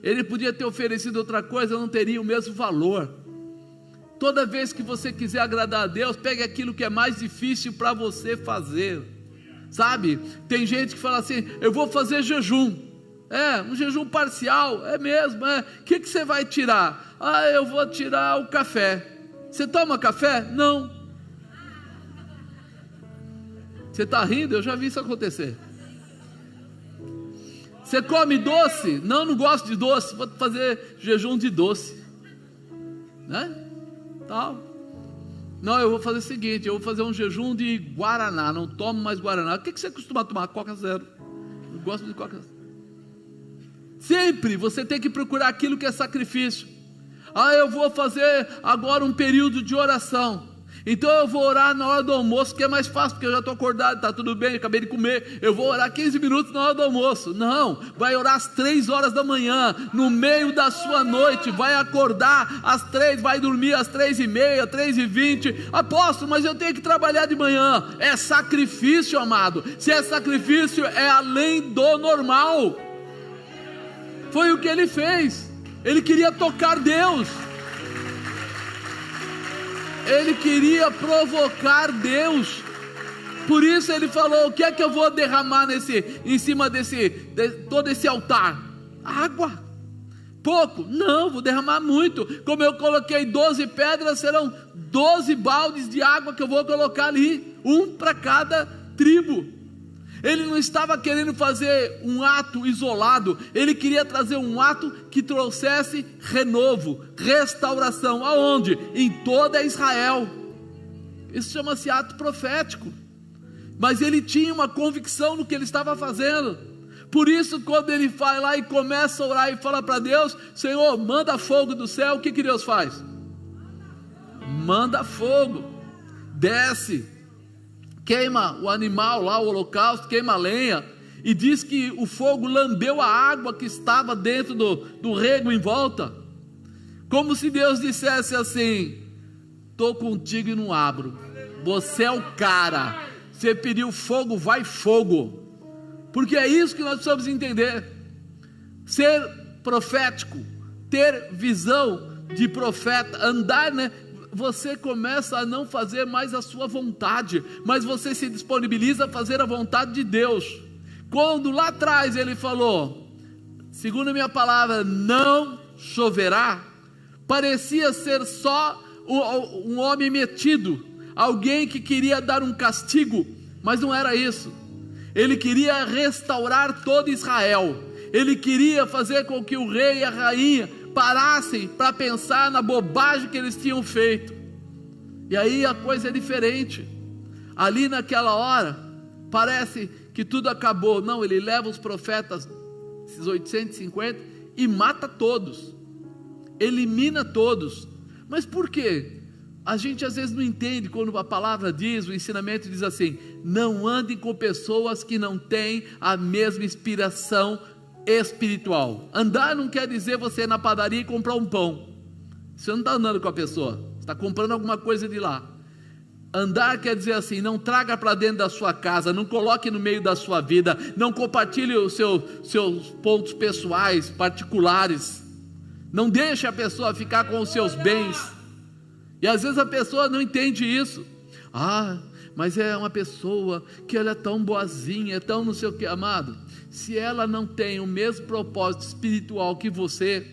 Ele podia ter oferecido outra coisa, não teria o mesmo valor. Toda vez que você quiser agradar a Deus, pegue aquilo que é mais difícil para você fazer. Sabe, tem gente que fala assim: eu vou fazer jejum. Um jejum parcial, é mesmo, O que você vai tirar? Eu vou tirar o café. Você toma café? Não. Você está rindo? Eu já vi isso acontecer. Você come doce? Não gosto de doce, vou fazer jejum de doce. Tal. Não, eu vou fazer o seguinte, eu vou fazer um jejum de Guaraná, não tomo mais Guaraná. O que você costuma tomar? Coca Zero. Eu gosto de Coca Zero. Sempre você tem que procurar aquilo que é sacrifício. Eu vou fazer agora um período de oração. Então eu vou orar na hora do almoço, que é mais fácil, porque eu já estou acordado, está tudo bem, acabei de comer. Eu vou orar 15 minutos na hora do almoço. Não, vai orar às 3 horas da manhã, no meio da sua noite. Vai acordar às 3, vai dormir às 3h30, 3h20. Apóstolo, mas eu tenho que trabalhar de manhã. É sacrifício, amado. Se é sacrifício, é além do normal. Foi o que ele fez. Ele queria tocar Deus. Ele queria provocar Deus. Por isso ele falou: o que é que eu vou derramar em cima de todo esse altar? Água. Pouco? Não, vou derramar muito. Como eu coloquei 12 pedras, serão 12 baldes de água que eu vou colocar ali, um para cada tribo. Ele não estava querendo fazer um ato isolado, ele queria trazer um ato que trouxesse renovo, restauração. Aonde? Em toda Israel. Isso chama-se ato profético. Mas ele tinha uma convicção no que ele estava fazendo. Por isso, quando ele vai lá e começa a orar e fala para Deus: Senhor, manda fogo do céu, o que Deus faz? Manda fogo, desce, queima o animal lá, o holocausto, queima a lenha, e diz que o fogo lambeu a água que estava dentro do rego em volta, como se Deus dissesse assim: estou contigo e não abro, você é o cara, você pediu fogo, vai fogo. Porque é isso que nós precisamos entender. Ser profético, ter visão de profeta, andar, você começa a não fazer mais a sua vontade, mas você se disponibiliza a fazer a vontade de Deus. Quando lá atrás ele falou: segundo a minha palavra, não choverá, parecia ser só um homem metido, alguém que queria dar um castigo, mas não era isso. Ele queria restaurar todo Israel. Ele queria fazer com que o rei e a rainha parassem para pensar na bobagem que eles tinham feito. E aí a coisa é diferente. Ali naquela hora, parece que tudo acabou. Não, ele leva os profetas, esses 850, e mata todos. Elimina todos. Mas por quê? A gente às vezes não entende quando a palavra diz, o ensinamento diz assim: não andem com pessoas que não têm a mesma inspiração espiritual. Andar não quer dizer você ir na padaria e comprar um pão. Você não está andando com a pessoa, você está comprando alguma coisa de lá. Andar quer dizer assim: não traga para dentro da sua casa, não coloque no meio da sua vida, não compartilhe os seus pontos pessoais, particulares, não deixe a pessoa ficar com os seus bens. E às vezes a pessoa não entende isso. Mas é uma pessoa que ela é tão boazinha, é tão não sei o que. Amado, se ela não tem o mesmo propósito espiritual que você,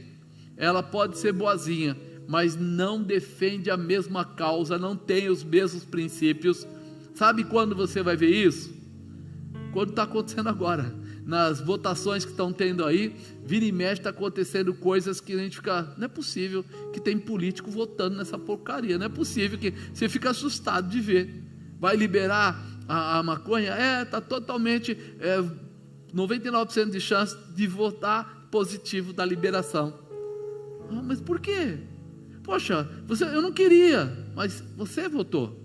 ela pode ser boazinha, mas não defende a mesma causa, não tem os mesmos princípios. Sabe quando você vai ver isso? Quando está acontecendo agora, nas votações que estão tendo aí, vira e mexe está acontecendo coisas que a gente fica: não é possível que tem político votando nessa porcaria, não é possível, que você fica assustado de ver. Vai liberar a maconha? Está totalmente 99% de chance de votar positivo da liberação. Mas por quê? Poxa, eu não queria, mas você votou,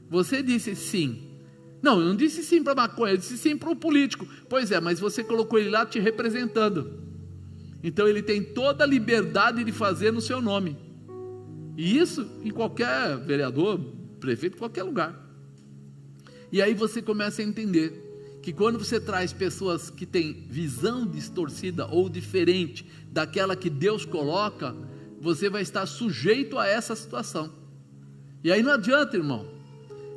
você disse sim. Não, eu não disse sim para a maconha, eu disse sim para o político. Pois é, mas você colocou ele lá te representando, então ele tem toda a liberdade de fazer no seu nome. E isso em qualquer vereador, prefeito, qualquer lugar. E aí você começa a entender que quando você traz pessoas que têm visão distorcida ou diferente daquela que Deus coloca, você vai estar sujeito a essa situação. E aí não adianta, irmão,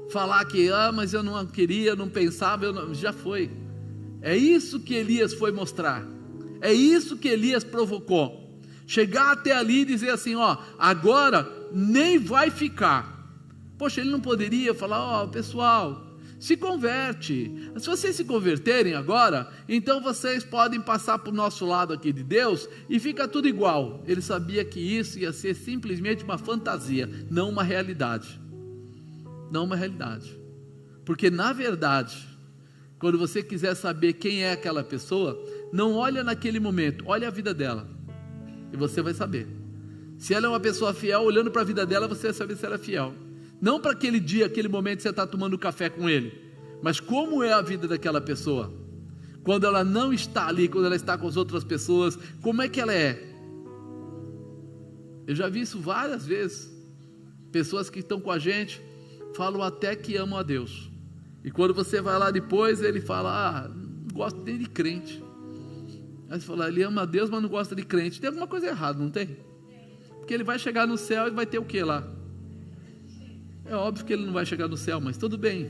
falar que mas eu não queria, não pensava, já foi. É isso que Elias foi mostrar, é isso que Elias provocou. Chegar até ali e dizer assim: agora nem vai ficar. Poxa, ele não poderia falar: pessoal, se converte, se vocês se converterem agora, então vocês podem passar para o nosso lado aqui de Deus e fica tudo igual. Ele sabia que isso ia ser simplesmente uma fantasia, não uma realidade. não uma realidade. Porque na verdade, quando você quiser saber quem é aquela pessoa, não olha naquele momento, olha a vida dela, e você vai saber. Se ela é uma pessoa fiel, olhando para a vida dela, você vai saber se ela é fiel. Não para aquele dia, aquele momento que você está tomando café com ele, mas como é a vida daquela pessoa, quando ela não está ali, quando ela está com as outras pessoas, como é que ela é? Eu já vi isso várias vezes. Pessoas que estão com a gente falam até que amam a Deus, e quando você vai lá depois, ele fala: não gosto nem de crente. Aí você fala: ele ama a Deus, mas não gosta de crente. Tem alguma coisa errada, não tem? Porque ele vai chegar no céu e vai ter o que lá? É óbvio que ele não vai chegar no céu, mas tudo bem,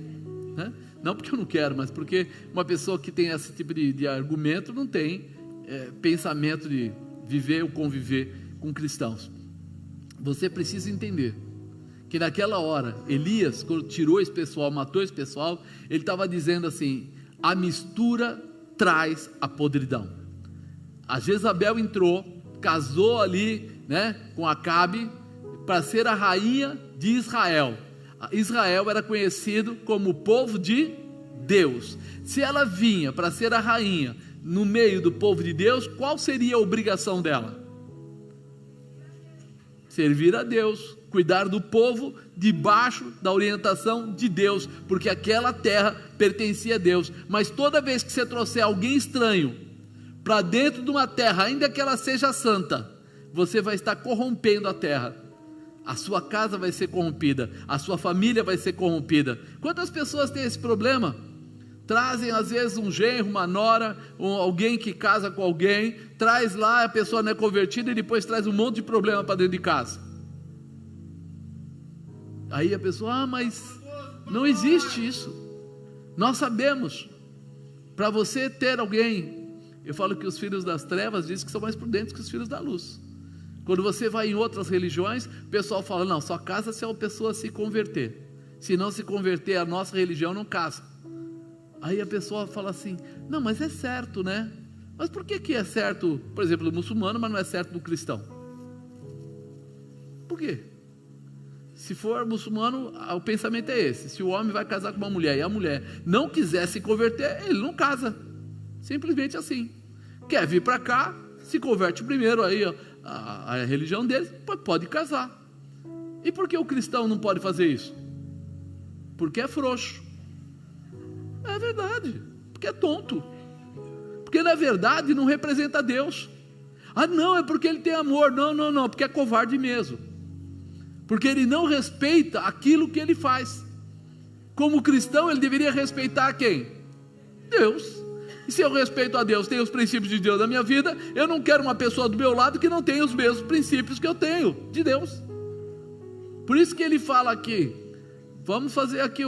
né? Não porque eu não quero, mas porque uma pessoa que tem esse tipo de argumento não tem pensamento de viver ou conviver com cristãos. Você precisa entender que naquela hora, Elias, quando tirou esse pessoal, matou esse pessoal, ele estava dizendo assim: a mistura traz a podridão. A Jezabel entrou, casou ali, né, com Acabe, para ser a rainha de Israel. Israel era conhecido como o povo de Deus. Se ela vinha para ser a rainha no meio do povo de Deus, qual seria a obrigação dela? Servir a Deus, cuidar do povo debaixo da orientação de Deus, porque aquela terra pertencia a Deus. Mas toda vez que você trouxer alguém estranho para dentro de uma terra, ainda que ela seja santa, você vai estar corrompendo a terra. A sua casa vai ser corrompida, a sua família vai ser corrompida. Quantas pessoas têm esse problema? Trazem às vezes um genro, uma nora, alguém que casa com alguém, traz lá, a pessoa não é convertida e depois traz um monte de problema para dentro de casa. Aí a pessoa: mas não existe isso. Nós sabemos, para você ter alguém, eu falo que os filhos das trevas dizem que são mais prudentes que os filhos da luz. Quando você vai em outras religiões, o pessoal fala: não, só casa se a pessoa se converter. Se não se converter, a nossa religião não casa. Aí a pessoa fala assim: não, mas é certo, né? Mas por que é certo, por exemplo, do muçulmano, mas não é certo do cristão? Por quê? Se for muçulmano, o pensamento é esse: se o homem vai casar com uma mulher e a mulher não quiser se converter, ele não casa. Simples assim. Quer vir para cá, se converte primeiro, aí a religião deles, pode casar. E por que o cristão não pode fazer isso? Porque é frouxo. É verdade, porque é tonto, porque na verdade não representa Deus. Não, é porque ele tem amor. Não, porque é covarde mesmo, porque ele não respeita aquilo que ele faz. Como cristão, ele deveria respeitar quem? Deus. E se eu respeito a Deus, tenho os princípios de Deus na minha vida, eu não quero uma pessoa do meu lado que não tenha os mesmos princípios que eu tenho de Deus. Por isso que ele fala aqui: vamos fazer aqui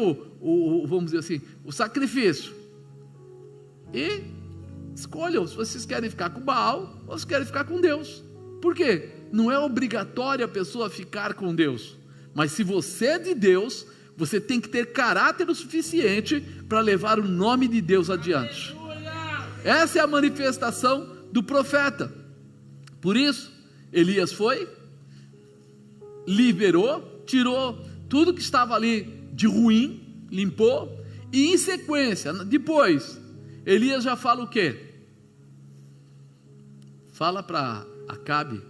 vamos dizer assim, o sacrifício, e escolham se vocês querem ficar com Baal ou se querem ficar com Deus. Por quê? Não é obrigatório a pessoa ficar com Deus, mas se você é de Deus, você tem que ter caráter o suficiente para levar o nome de Deus adiante. Essa é a manifestação do profeta. Por isso, Elias foi, liberou, tirou tudo que estava ali de ruim, limpou, e em sequência, depois, Elias já fala o quê? Fala para Acabe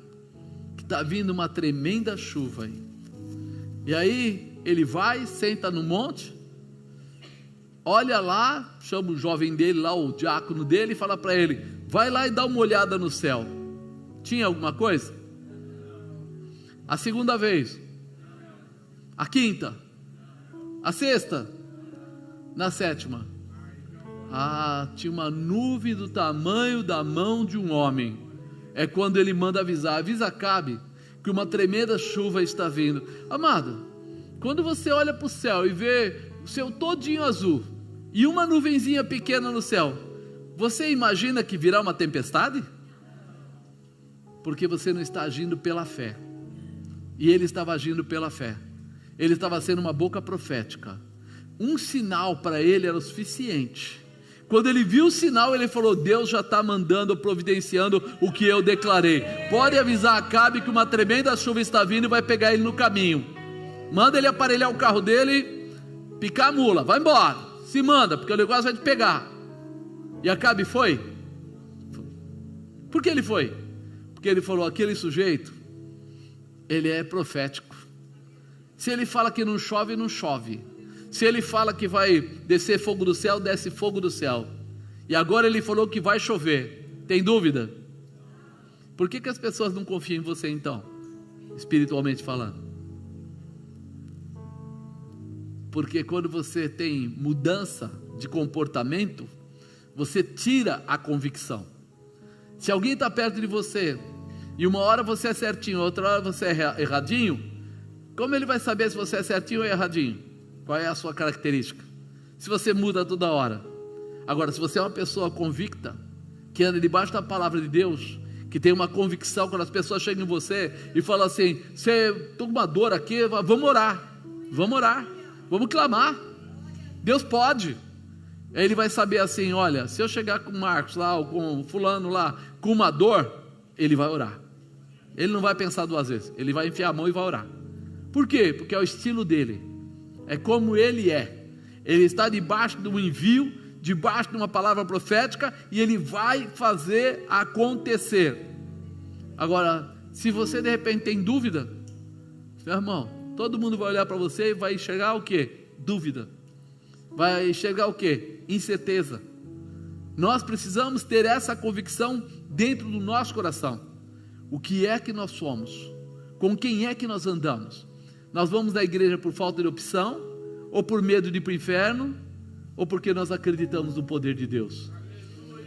que está vindo uma tremenda chuva aí. E aí ele vai, senta no monte, olha lá, chama o jovem dele lá, o diácono dele, e fala para ele: vai lá e dá uma olhada no céu. Tinha alguma coisa? A segunda vez, a quinta, a sexta, na sétima, tinha uma nuvem do tamanho da mão de um homem. É quando ele manda avisa Acabe que uma tremenda chuva está vindo. Amado, quando você olha para o céu e vê o céu todinho azul e uma nuvenzinha pequena no céu, você imagina que virá uma tempestade? Porque você não está agindo pela fé, e ele estava agindo pela fé. Ele estava sendo uma boca profética. Um sinal para ele era o suficiente. Quando ele viu o sinal, ele falou: Deus já está mandando, providenciando o que eu declarei. Pode avisar Acabe que uma tremenda chuva está vindo e vai pegar ele no caminho. Manda ele aparelhar o carro dele, picar a mula, vai embora, se manda, porque o negócio vai te pegar. E Acabe foi? Por que ele foi? Porque ele falou, aquele sujeito, ele é profético. Se ele fala que não chove, não chove. Se ele fala que vai descer fogo do céu, desce fogo do céu. E agora ele falou que vai chover. Tem dúvida? Por que as pessoas não confiam em você então? Espiritualmente falando. Porque quando você tem mudança de comportamento, você tira a convicção. Se alguém está perto de você, e uma hora você é certinho, outra hora você é erradinho, como ele vai saber se você é certinho ou erradinho? Qual é a sua característica? Se você muda toda hora. Agora, se você é uma pessoa convicta, que anda debaixo da palavra de Deus, que tem uma convicção, quando as pessoas chegam em você e falam assim, estou com uma dor aqui, vamos orar, vamos clamar, Deus pode. Aí ele vai saber assim, olha, se eu chegar com o Marcos lá, ou com o fulano lá, com uma dor, ele vai orar. Ele não vai pensar duas vezes, ele vai enfiar a mão e vai orar. Por quê? Porque é o estilo dele, é como ele é. Ele está debaixo de um envio, debaixo de uma palavra profética, e ele vai fazer acontecer. Agora, se você de repente tem dúvida, meu irmão, todo mundo vai olhar para você e vai enxergar o quê? Dúvida. Vai enxergar o quê? Incerteza. Nós precisamos ter essa convicção dentro do nosso coração. O que é que nós somos? Com quem é que nós andamos? Nós vamos na igreja por falta de opção, ou por medo de ir para o inferno, ou porque nós acreditamos no poder de Deus?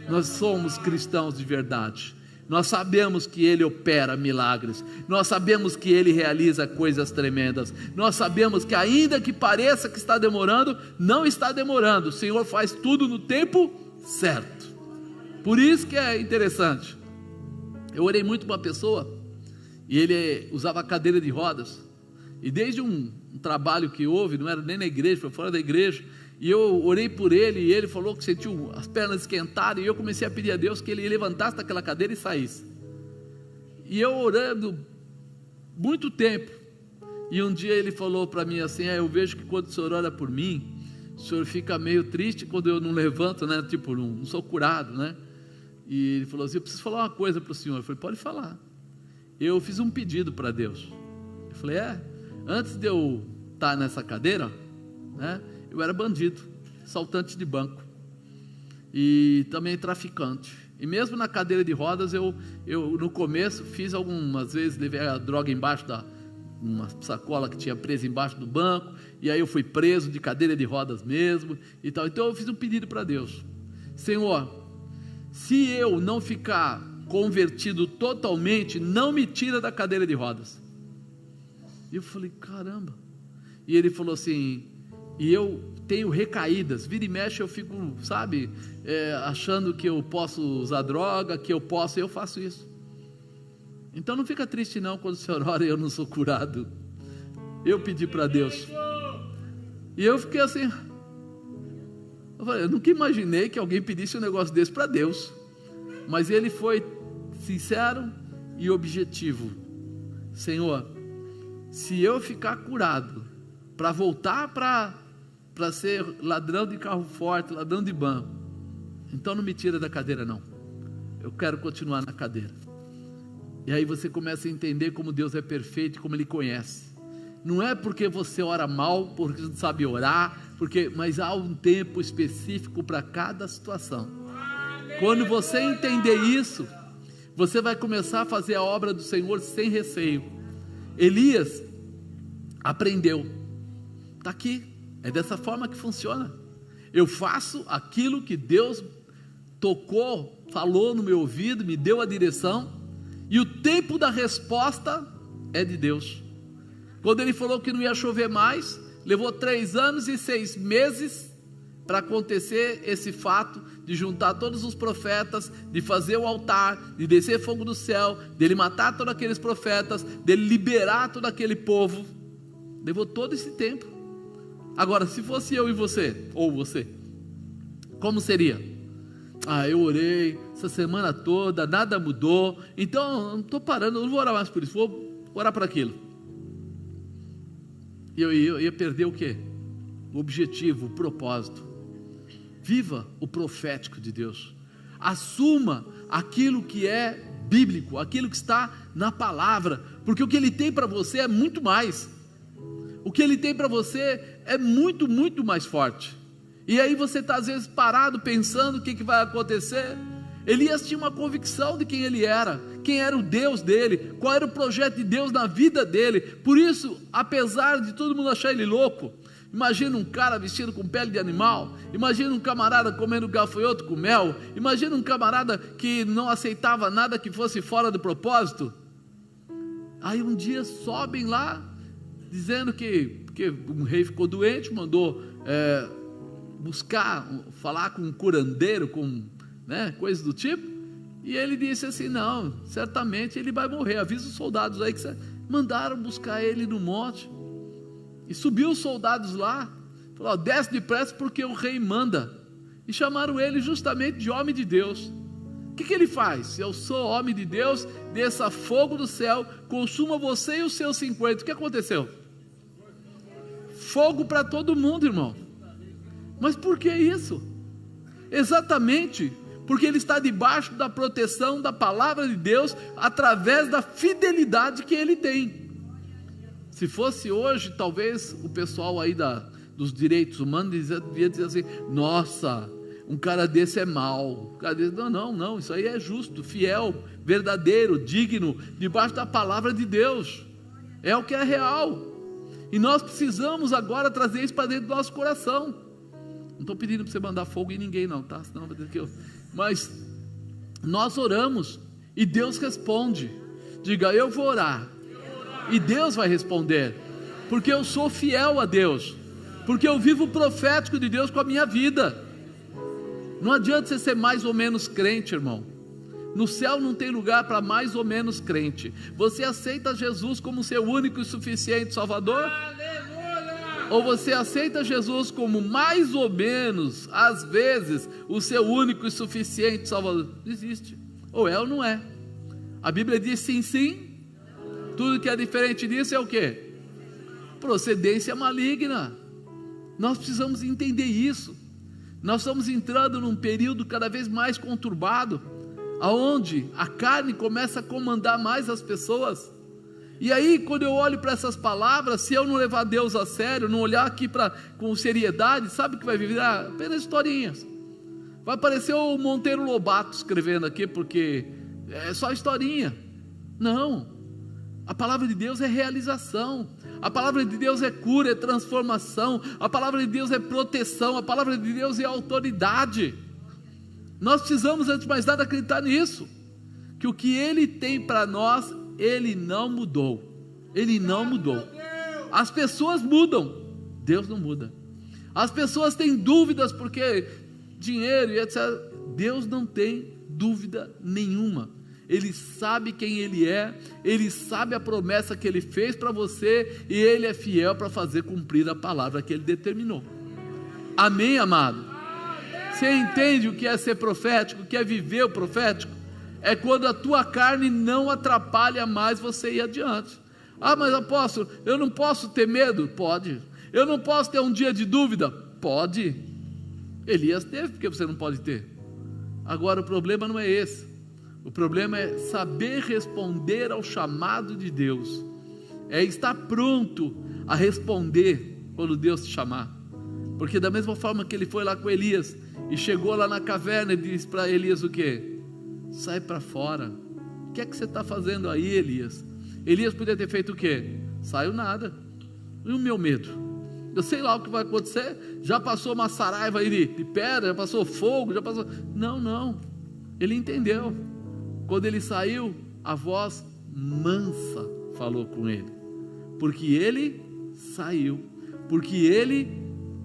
Nós somos cristãos de verdade. Nós sabemos que Ele opera milagres, nós sabemos que Ele realiza coisas tremendas, nós sabemos que ainda que pareça que está demorando, não está demorando, o Senhor faz tudo no tempo certo. Por isso que é interessante. Eu orei muito para uma pessoa, e ele usava cadeira de rodas, e desde um trabalho que houve, não era nem na igreja, foi fora da igreja, e eu orei por ele, e ele falou que sentiu as pernas esquentarem, e eu comecei a pedir a Deus que ele levantasse daquela cadeira e saísse. E eu orando muito tempo, e um dia ele falou para mim assim, eu vejo que quando o senhor ora por mim, o senhor fica meio triste quando eu não levanto, né? Tipo, não sou curado, né? E ele falou assim, eu preciso falar uma coisa para o senhor. Eu falei, pode falar. Eu fiz um pedido para Deus. Eu falei, antes de eu estar nessa cadeira, né? Eu era bandido, assaltante de banco e também traficante. E mesmo na cadeira de rodas, eu no começo fiz algumas vezes, levei a droga embaixo uma sacola que tinha presa embaixo do banco, e aí eu fui preso de cadeira de rodas mesmo e tal. Então eu fiz um pedido para Deus: Senhor, se eu não ficar convertido totalmente, não me tira da cadeira de rodas. E eu falei, caramba. E ele falou assim, e eu tenho recaídas, vira e mexe eu fico, sabe, achando que eu posso usar droga, que eu faço isso. Então não fica triste não quando o senhor ora e eu não sou curado. Eu pedi para Deus, e eu fiquei assim, eu nunca imaginei que alguém pedisse um negócio desse para Deus, mas ele foi sincero e objetivo. Senhor, se eu ficar curado, para voltar para ser ladrão de carro forte, ladrão de banco, então não me tira da cadeira não, eu quero continuar na cadeira. E aí você começa a entender como Deus é perfeito, como Ele conhece. Não é porque você ora mal, porque não sabe orar, mas há um tempo específico para cada situação. Quando você entender isso, você vai começar a fazer a obra do Senhor sem receio. Elias aprendeu, está aqui, é dessa forma que funciona. Eu faço aquilo que Deus tocou, falou no meu ouvido, me deu a direção, e o tempo da resposta é de Deus. Quando ele falou que não ia chover mais, levou 3 anos e 6 meses para acontecer esse fato, de juntar todos os profetas, de fazer o altar, de descer fogo do céu, dele matar todos aqueles profetas, dele liberar todo aquele povo. Levou todo esse tempo. Agora, se fosse eu e você, ou você, como seria? Eu orei essa semana toda, nada mudou, então não estou parando, não vou orar mais por isso, vou orar por aquilo. E eu ia perder o quê? o objetivo, o propósito. Viva o profético de Deus. Assuma aquilo que é bíblico, aquilo que está na palavra, porque o que Ele tem para você é muito mais. O que Ele tem para você é muito, muito mais forte. E aí você está às vezes parado pensando o que vai acontecer. Elias tinha uma convicção de quem ele era, quem era o Deus dele, qual era o projeto de Deus na vida dele. Por isso, apesar de todo mundo achar ele louco, imagina um cara vestido com pele de animal, imagina um camarada comendo gafanhoto com mel, imagina um camarada que não aceitava nada que fosse fora do propósito. Aí um dia sobem lá, dizendo que um rei ficou doente, mandou buscar, falar com um curandeiro, com coisas do tipo, e ele disse assim: não, certamente ele vai morrer, avisa os soldados aí que mandaram buscar ele no monte. E subiu os soldados lá, falou: desce depressa porque o rei manda. E chamaram ele justamente de homem de Deus. O que ele faz? Se eu sou homem de Deus, desça fogo do céu, consuma você e os seus 50. O que aconteceu? Fogo para todo mundo, irmão. Mas por que isso? Exatamente porque ele está debaixo da proteção da palavra de Deus, através da fidelidade que ele tem. Se fosse hoje, talvez o pessoal aí dos direitos humanos devia dizer assim: nossa, um cara desse é mau, um cara desse... não, isso aí é justo, fiel, verdadeiro, digno, debaixo da palavra de Deus, é o que é real. E nós precisamos agora trazer isso para dentro do nosso coração. Não estou pedindo para você mandar fogo em ninguém não, tá? Senão vai dizer que eu... Mas nós oramos e Deus responde. Diga: eu vou orar e Deus vai responder, porque eu sou fiel a Deus, porque eu vivo o profético de Deus com a minha vida. Não adianta você ser mais ou menos crente, irmão. No céu não tem lugar para mais ou menos crente. Você aceita Jesus como seu único e suficiente Salvador? Aleluia! Ou você aceita Jesus como mais ou menos, às vezes, o seu único e suficiente Salvador? Não existe. Ou é ou não é. A Bíblia diz sim, sim. Tudo que é diferente disso é o quê? Procedência maligna. Nós precisamos entender isso. Nós estamos entrando num período cada vez mais conturbado, aonde a carne começa a comandar mais as pessoas. E aí, quando eu olho para essas palavras, se eu não levar Deus a sério, não olhar aqui com seriedade, sabe o que vai virar? Apenas historinhas. Vai aparecer o Monteiro Lobato escrevendo aqui, porque é só historinha. Não, a palavra de Deus é realização, a palavra de Deus é cura, é transformação, a palavra de Deus é proteção, a palavra de Deus é autoridade. Nós precisamos, antes de mais nada, acreditar nisso, que o que Ele tem para nós, Ele não mudou. Ele não mudou. As pessoas mudam, Deus não muda. As pessoas têm dúvidas porque dinheiro e etc. Deus não tem dúvida nenhuma. Ele sabe quem Ele é, Ele sabe a promessa que Ele fez para você, e Ele é fiel para fazer cumprir a palavra que Ele determinou. Amém, amado? Você entende o que é ser profético, o que é viver o profético? É quando a tua carne não atrapalha mais você ir adiante. Ah, mas apóstolo, eu não posso ter medo? Pode. Eu não posso ter um dia de dúvida? Pode. Elias teve, porque você não pode ter. Agora o problema não é esse. O problema é saber responder ao chamado de Deus. É estar pronto a responder quando Deus te chamar. Porque da mesma forma que ele foi lá com Elias e chegou lá na caverna e disse para Elias o quê? Sai para fora. O que é que você está fazendo aí, Elias? Elias podia ter feito o quê? Saiu nada. E o meu medo? Eu sei lá o que vai acontecer. Já passou uma saraiva aí de pedra, já passou fogo, já passou... Não. Ele entendeu. Quando ele saiu, a voz mansa falou com ele. Porque ele saiu. Porque ele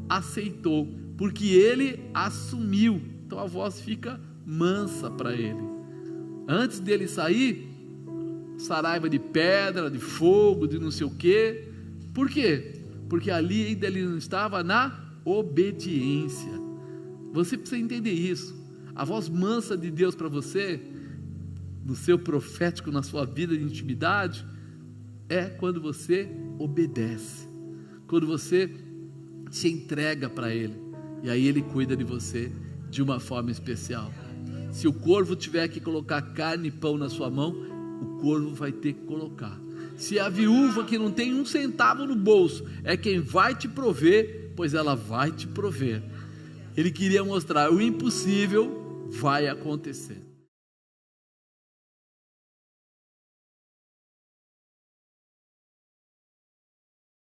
aceitou. Porque ele assumiu. Então a voz fica mansa para ele. Antes dele sair, saraiva de pedra, de fogo, de não sei o quê. Por quê? Porque ali ainda ele não estava na obediência. Você precisa entender isso. A voz mansa de Deus para você, no seu profético, na sua vida de intimidade, é quando você obedece, quando você se entrega para Ele, e aí Ele cuida de você de uma forma especial. Se o corvo tiver que colocar carne e pão na sua mão, o corvo vai ter que colocar. Se a viúva que não tem um centavo no bolso é quem vai te prover, pois ela vai te prover. Ele queria mostrar: o impossível vai acontecer.